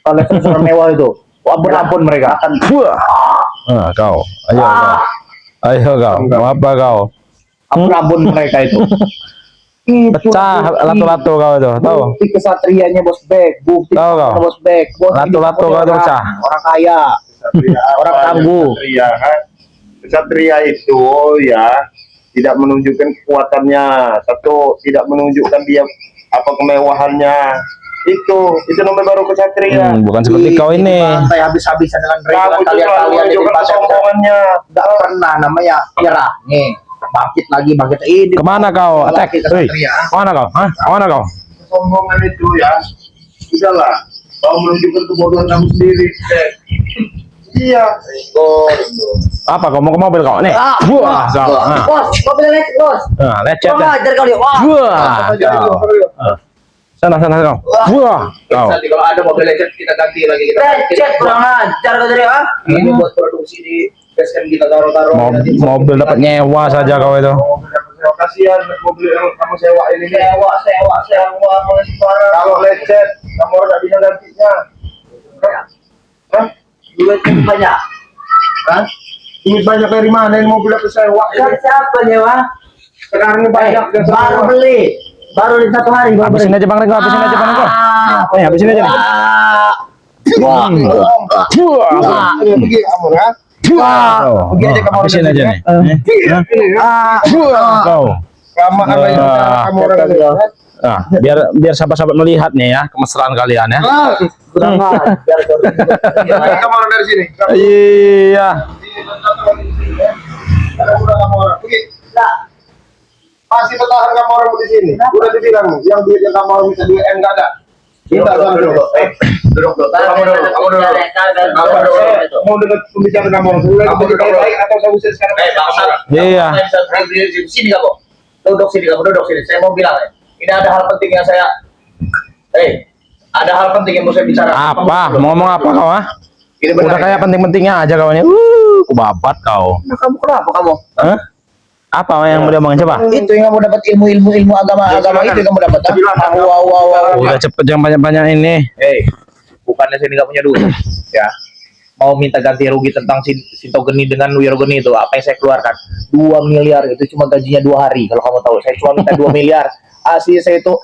Speaker 3: Kalau restoran mewah itu, ampun mereka.
Speaker 2: Wah. Ah, kau. Ayo kau. Ayo kau. Mau apa kau?
Speaker 3: Ampun mereka itu.
Speaker 2: Pecah lato-lato kau itu. Tahu?
Speaker 3: Bukti kesatrianya Bos Beg, bukti
Speaker 2: Tahu kau?
Speaker 3: Bos Beg. Bos
Speaker 2: Lato-lato
Speaker 3: ini
Speaker 2: kau itu pecah.
Speaker 3: Orang kaya. Orang tangguh.
Speaker 1: Kesatria, kan? Kesatria itu ya tidak menunjukkan kekuatannya. Satu, tidak menunjukkan dia apa kemewahannya. Itu namanya baru kesatria.
Speaker 2: Bukan seperti kau ini.
Speaker 3: Pantai habis-habisan dengan
Speaker 1: Kamu
Speaker 3: mereka
Speaker 1: itu
Speaker 3: kalian
Speaker 1: selalu
Speaker 3: jadi
Speaker 1: menunjukkan
Speaker 3: pasar.
Speaker 1: kesombongannya.
Speaker 3: Enggak pernah namanya nyerah. Nih, bangkit lagi.
Speaker 2: Kemana kau? Attack.
Speaker 3: Laki
Speaker 2: Hei.
Speaker 3: kesatria.
Speaker 2: Kemana kau? Hah? Kemana kau?
Speaker 1: Kesombongan itu ya, udahlah. Kau menunjukkan kebodohan kamu sendiri. Iya.
Speaker 2: Apa kau mau ke mobil kau? Nih. Wah, kau. Ah.
Speaker 5: Bos, mobil lecet bos.
Speaker 2: Ah, lecet
Speaker 5: Kau
Speaker 2: dah.
Speaker 5: ngajar kau dia. Wah.
Speaker 2: Wah, kau. Ah. Sana kau. Wah, kau.
Speaker 3: Nanti kalau ada mobil lecet kita ganti lagi
Speaker 5: Lecet kurang ajar kau dia ah.
Speaker 3: Ini buat produksi di basecamp kita taruh-taruh.
Speaker 2: Mobil dapat nyewa saja kau itu.
Speaker 1: Kasihan mobil yang kamu sewa ini.
Speaker 5: Sewa.
Speaker 1: Kalau lecet, kamu orang nggak bisa gantinya. Hah?
Speaker 5: Duit banyak.
Speaker 1: Hah? Duit banyak dari mana yang mobil aku sewa
Speaker 5: Kan
Speaker 1: ini?
Speaker 5: siapa nyewa?
Speaker 1: Sekarang ini banyak yang
Speaker 5: Baru
Speaker 1: sewa.
Speaker 5: beli. Baru di 1 hari baru
Speaker 2: Habisin
Speaker 5: beli.
Speaker 2: aja Bang Ringo, habisin aja Bang Ringo. Nih, habisin aja nih.
Speaker 5: Wah.
Speaker 2: Wah.
Speaker 1: Pergi kamu ya.
Speaker 2: Pergi aja kamu habisin aja nih. Kau.
Speaker 1: Kamu apa yang kamu orang ini?
Speaker 2: Nah, biar sahabat-sahabat melihat nih ya kemesraan kalian ya.
Speaker 5: Kurang ajar kau.
Speaker 1: Ayo kamu orang dari sini.
Speaker 2: Iya.
Speaker 1: Udah kamu orang. Pergi.
Speaker 5: Nah,
Speaker 1: Masih bertahan kamu orang di sini. Udah dibilang yang duit yang kamu orang bisa 2 M nggak ada. Kita sana dulu. Duduk. Kamu dulu. Mau dengar pembicaraan kamu orang. Kamu baik atau saya usir sekarang?
Speaker 3: Bangsat.
Speaker 2: Iya.
Speaker 3: Sini kamu. Duduk sini kamu, duduk sini. Saya mau bilang ini ada hal penting yang saya ada hal penting yang mau saya bicara.
Speaker 2: Apa? Mau ngomong apa kau ah?
Speaker 3: Ini benar.
Speaker 2: Udah kayak penting-pentingnya aja kau ini. Kubabat kau.
Speaker 3: Nah, kamu kenapa kamu?
Speaker 2: Hah? Apa yang mau diomongin coba?
Speaker 3: Itu yang kamu dapat ilmu agama itu yang kamu dapat. Wow.
Speaker 2: Udah cepet jangan banyak-banyak ini.
Speaker 3: Bukannya saya nggak punya duit, ya. Mau minta ganti rugi tentang Sinto Geni dengan Wirogeni itu, apa yang saya keluarkan? 2 miliar itu cuma gajinya 2 hari. Kalau kamu tahu, saya cuma minta 2 miliar. Asli saya itu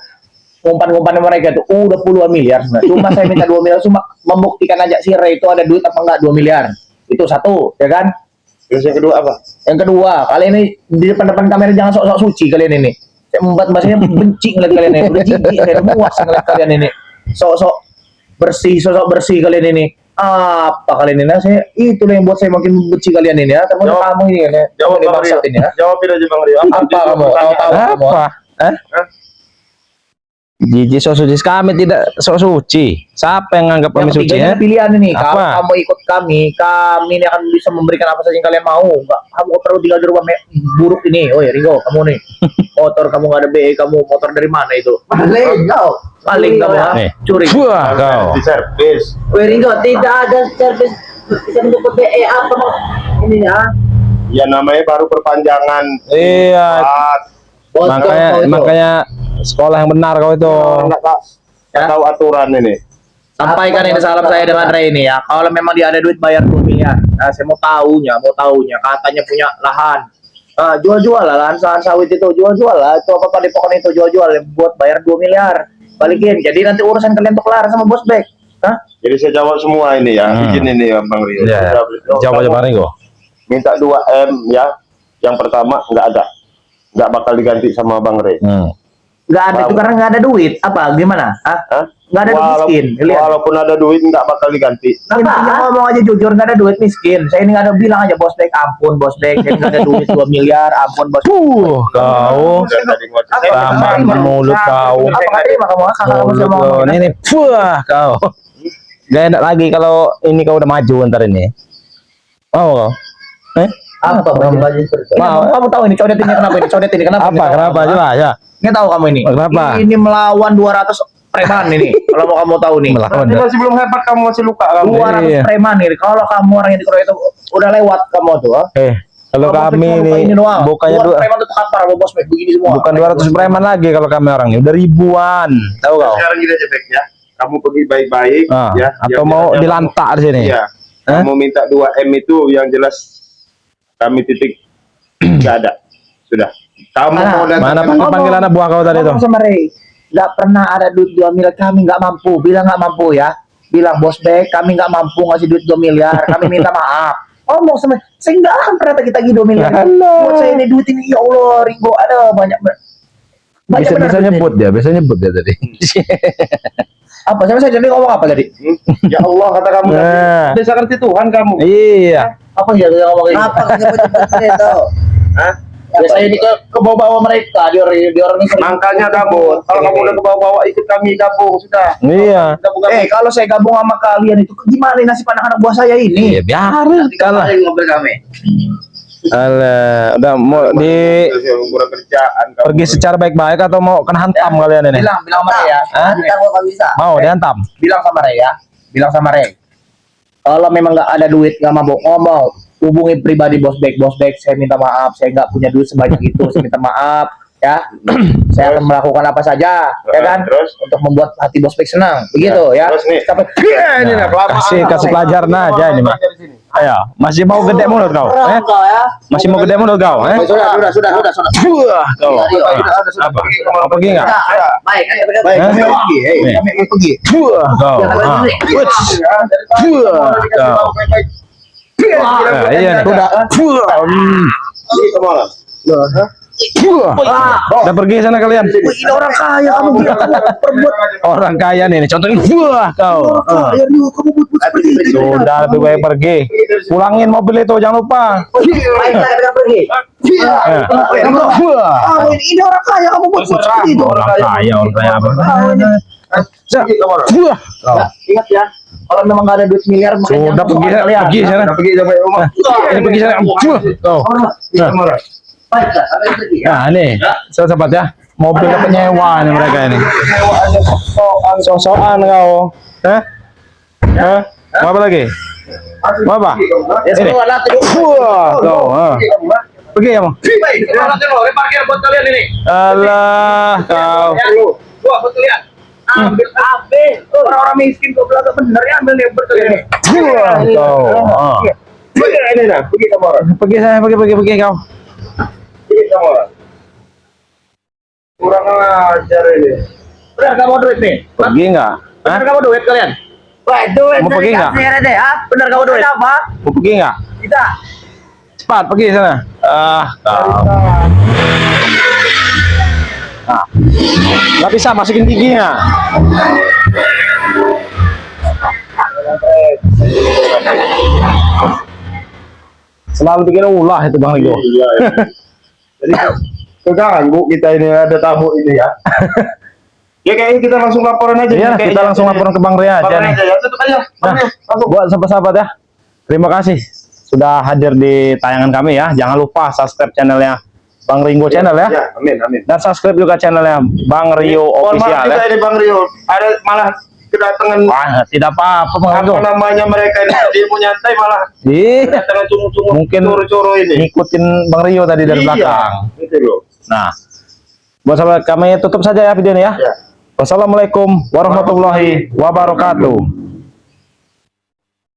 Speaker 3: umpan-umpan mereka itu udah puluhan miliar. Nah, cuma saya minta 2 miliar, cuma membuktikan aja si Ray itu ada duit apa enggak 2 miliar. Itu satu, ya kan?
Speaker 1: Terus yang kedua apa?
Speaker 3: Yang kedua, kalian ini di depan kamera jangan sok-sok suci kalian ini. Saya membuat bahasanya benci ngeliat kalian ini. Udah jijik, saya udah muas ngeliat kalian ini. Sok-sok bersih kalian ini. Apa kalian ini? Saya itulah yang buat saya makin benci kalian ini ya. Termasuk
Speaker 1: Jawab.
Speaker 3: kamu ini kan ya.
Speaker 1: Jawab
Speaker 3: Ini
Speaker 1: Bang
Speaker 3: bangsat
Speaker 1: Rio.
Speaker 3: ini ya.
Speaker 1: Jawabin aja Bang Rio.
Speaker 3: Apa kamu? Tahu kamu?
Speaker 2: Apa? Jiji sok suci, kami tidak sok suci. Siapa yang nganggap kami
Speaker 3: Yang
Speaker 2: suci
Speaker 3: ketiga
Speaker 2: ya?
Speaker 3: pilihan ini. Kalau
Speaker 2: Apa?
Speaker 3: kamu ikut kami ini akan bisa memberikan apa saja yang kalian mau. Enggak, kamu perlu tinggal di rumah buruk ini. Oh ya Ringo, kamu nih. Motor kamu nggak ada BE, kamu motor dari mana itu?
Speaker 5: Maling kau.
Speaker 3: Paling kamu ha?
Speaker 2: Nih.
Speaker 3: Curi.
Speaker 2: Wah, kau.
Speaker 1: Di servis.
Speaker 5: Weringo tidak ada servis bisa menjemput BE apa mau ini ya?
Speaker 1: Ya namanya baru perpanjangan.
Speaker 2: Iya. Makanya sekolah yang benar kau itu.
Speaker 1: Nggak tahu aturan ini.
Speaker 4: Sampaikan ini salam saya dengan Ray ini ya. Kalau memang dia ada duit bayar 2 miliar. Nah, saya mau tahunya. Katanya punya lahan. Jual-jual lah lahan sawit itu. Jual-jual lah. Itu apa padepokan itu jual-jual buat bayar 2 miliar. Balikin. Jadi nanti urusan kalian tuh kelar sama bos Bek. Hah?
Speaker 1: Jadi saya jawab semua ini ya. Izin ini ya Bang Rio.
Speaker 2: Ya, jawab aja Bang Ringo.
Speaker 1: Minta 2 M ya. Yang pertama nggak ada. Nggak bakal diganti sama Bang Ray.
Speaker 3: Nggak ada itu karena nggak ada duit. Apa? Gimana?
Speaker 1: Hah?
Speaker 3: Nggak ada duit miskin. Lihat.
Speaker 1: Walaupun ada duit nggak bakal diganti.
Speaker 3: Intinya ngomong aja jujur nggak ada duit miskin. Saya ini nggak ada bilang aja bos Bek, ampun bos Bek, saya nggak ada duit 2 miliar, ampun bos.
Speaker 2: Kau sama mulut kau.
Speaker 3: Apa nggak terima kamu? Kakak kamu
Speaker 2: Mulut
Speaker 3: sama
Speaker 2: kau. Ini kau. Gak enak lagi kalau ini kau udah maju ntar ini. Mau kau?
Speaker 5: Apa baju seperti itu?
Speaker 2: Mau?
Speaker 4: Kamu tahu ini codet ini kenapa ini? Codet ini kenapa?
Speaker 2: Apa? Kenapa? Jelas ya.
Speaker 4: Nggak tahu kamu ini.
Speaker 2: Kenapa?
Speaker 4: Ini melawan 200 preman ini. Kalau mau kamu tahu nih.
Speaker 2: Melawan.
Speaker 1: Ini masih belum hebat, kamu masih luka kamu.
Speaker 4: 200
Speaker 2: Iya.
Speaker 4: preman ini. Kalau kamu orang yang dikeroyok itu udah lewat kamu tuh.
Speaker 2: Kalau
Speaker 4: Kamu
Speaker 2: kami
Speaker 4: cuma luka
Speaker 2: ini
Speaker 4: doang.
Speaker 2: bukannya
Speaker 4: Buat preman itu kapar sama bos Bek begini semua.
Speaker 2: bukan 200 preman lagi kalau kami orangnya udah ribuan. Tahu kau?
Speaker 1: Sekarang gini aja Bek ya. Kamu pergi baik-baik ya.
Speaker 2: Atau mau dilantak di sini?
Speaker 1: Iya. Kamu minta 2 M itu yang jelas kami titik nggak ada. Sudah. Kamu mau datang
Speaker 2: Mana panggil anak buah kau tadi tuh?
Speaker 3: ngomong sama Ray. Nggak pernah ada duit 2 miliar, kami nggak mampu. Bilang nggak mampu ya. Bilang bos Bek, kami nggak mampu ngasih duit 2 miliar. Kami minta maaf. Ngomong sama saya nggak akan pernah tagi-tagi 2 miliar. Buat saya ini duit ini ya Allah Ringo ada banyak
Speaker 2: Bisa
Speaker 3: benar duitnya.
Speaker 2: nyebut dia, bisa nyebut dia tadi.
Speaker 4: Apa? Saya jadi ngomong apa tadi?
Speaker 1: Ya Allah kata kamu tadi.
Speaker 2: Nah.
Speaker 1: Desa kerti Tuhan kamu.
Speaker 2: Iya.
Speaker 4: Apa yang dia ngomong ini?
Speaker 5: Apa nyebut-nyebut itu?
Speaker 1: Hah?
Speaker 4: Biasanya ini ke bawah-bawah mereka. Dia orang ini sering.
Speaker 1: Makanya kamu, kalau kamu udah ke bawah-bawah ikut kami gabung sudah.
Speaker 2: Iya.
Speaker 1: Kita bukan
Speaker 4: Kalau saya gabung sama kalian itu gimana nasib anak-anak buah saya ini?
Speaker 2: Iya, biarin kalah.
Speaker 5: Mobil kami.
Speaker 2: Alah, udah mau di
Speaker 1: kurang kerjaan kamu.
Speaker 2: pergi secara baik-baik atau mau kena hantam kalian ini?
Speaker 4: Bilang sama Ray ya.
Speaker 5: Kita gua nggak bisa.
Speaker 2: Mau dihantam?
Speaker 4: Bilang sama Ray ya. Bilang sama Ray. Kalau memang nggak ada duit nggak mabok ngomong, hubungi pribadi bos Bek, saya minta maaf, saya nggak punya duit sebanyak itu, saya minta maaf ya. Saya akan melakukan apa saja ya kan,
Speaker 1: Terus?
Speaker 4: untuk membuat hati bos Bek senang begitu ya.
Speaker 1: Terus nih.
Speaker 4: Sampai ini
Speaker 2: Nah,
Speaker 4: lah kelamaan.
Speaker 2: kasih pelajaran aja ini mah. Ayo, masih mau gede mulut kau?
Speaker 5: Kau ya.
Speaker 2: Masih mau gede mulut kau?
Speaker 4: Sudah.
Speaker 2: Wah, kau. Apa? Mau pergi nggak?
Speaker 5: Baik,
Speaker 4: Baik,
Speaker 2: Hah?
Speaker 4: kami pergi.
Speaker 2: Nih.
Speaker 4: Kami pergi.
Speaker 2: Wah, kau. Wah, kau. Nah, iya nih.
Speaker 4: Sudah.
Speaker 2: Udah pergi sana kalian.
Speaker 3: Ini orang kaya kamu bilang perbuat
Speaker 2: Orang kaya nih, contohin. Wah, kau.
Speaker 3: kaya nih kamu buat seperti itu.
Speaker 2: Sudah lebih baik pergi. Pulangin mobil itu, jangan lupa.
Speaker 5: baiklah kita pergi.
Speaker 2: Wah.
Speaker 3: Kamu ini orang kaya kamu buat seperti itu.
Speaker 2: Orang kaya apa? Wah.
Speaker 4: Ya, ingat ya, kalau memang nggak ada duit miliar, makanya
Speaker 2: Sudah pergi sana. Pergi sana. Ini pergi sana. Tuh.
Speaker 5: Baiklah, kami pergi.
Speaker 2: Nah, ini sobat ya. Mobil penyewa nih mereka ini. Sok-sokan kau. Mau apa lagi? Mau apa?
Speaker 4: ya
Speaker 2: Ini.
Speaker 4: semua nanti.
Speaker 2: Wah, kau. Pergi kamu.
Speaker 4: Nanti lo, parkir buat kalian ini.
Speaker 2: Alah, kau.
Speaker 4: Buat kalian. Ambil. Orang-orang miskin kok belakang bener ya, ambil nih buat kalian ini.
Speaker 2: Wah, kau.
Speaker 1: Ini nah, pergi kamu orang.
Speaker 2: Pergi sana, pergi kau.
Speaker 1: Pergi kamu orang. Kurang ajar ini.
Speaker 4: Benar kamu duit nih?
Speaker 2: Pergi enggak?
Speaker 4: Benar kamu duit kalian?
Speaker 5: Wah, duit
Speaker 2: Mau pergi nggak?
Speaker 5: kasih deh, ah.
Speaker 4: Benar kamu duit?
Speaker 5: Apa?
Speaker 2: Mau pergi enggak?
Speaker 5: Kita.
Speaker 2: Cepat pergi sana. Kau. Nah. Nggak bisa masukin giginya. Selalu bikin ulah itu Bang Ligo.
Speaker 1: Iya. Jadi keganggu kita ini ada tamu ini ya. Ya kayaknya kita langsung laporan aja.
Speaker 2: Iya,
Speaker 1: Kayaknya.
Speaker 2: kita langsung laporan ke Bang Ria aja
Speaker 1: Laporan
Speaker 2: nih.
Speaker 1: aja ya. Tutup aja.
Speaker 2: Nah, buat sahabat-sahabat ya, terima kasih sudah hadir di tayangan kami ya. Jangan lupa subscribe channelnya Bang Ringo channel ya.
Speaker 1: Ya, amin, amin.
Speaker 2: Dan subscribe juga channelnya Bang Rio
Speaker 1: Mohon maaf
Speaker 2: Official
Speaker 1: juga
Speaker 2: ya.
Speaker 1: ini Bang Rio. Ada malah kedatangan
Speaker 2: Wah, tidak apa-apa Bang Ringo.
Speaker 1: apa namanya mereka ini tadi mau nyantai malah
Speaker 2: Ih,
Speaker 1: kedatangan cungu-cungu
Speaker 2: Mungkin
Speaker 1: curu-curu ini.
Speaker 2: ngikutin Bang Rio tadi dari
Speaker 1: Iya,
Speaker 2: belakang.
Speaker 1: gitu loh.
Speaker 2: Nah, Buat sahabat kami tutup saja ya video ini ya.
Speaker 1: Ya.
Speaker 2: Wassalamualaikum warahmatullahi wabarakatuh.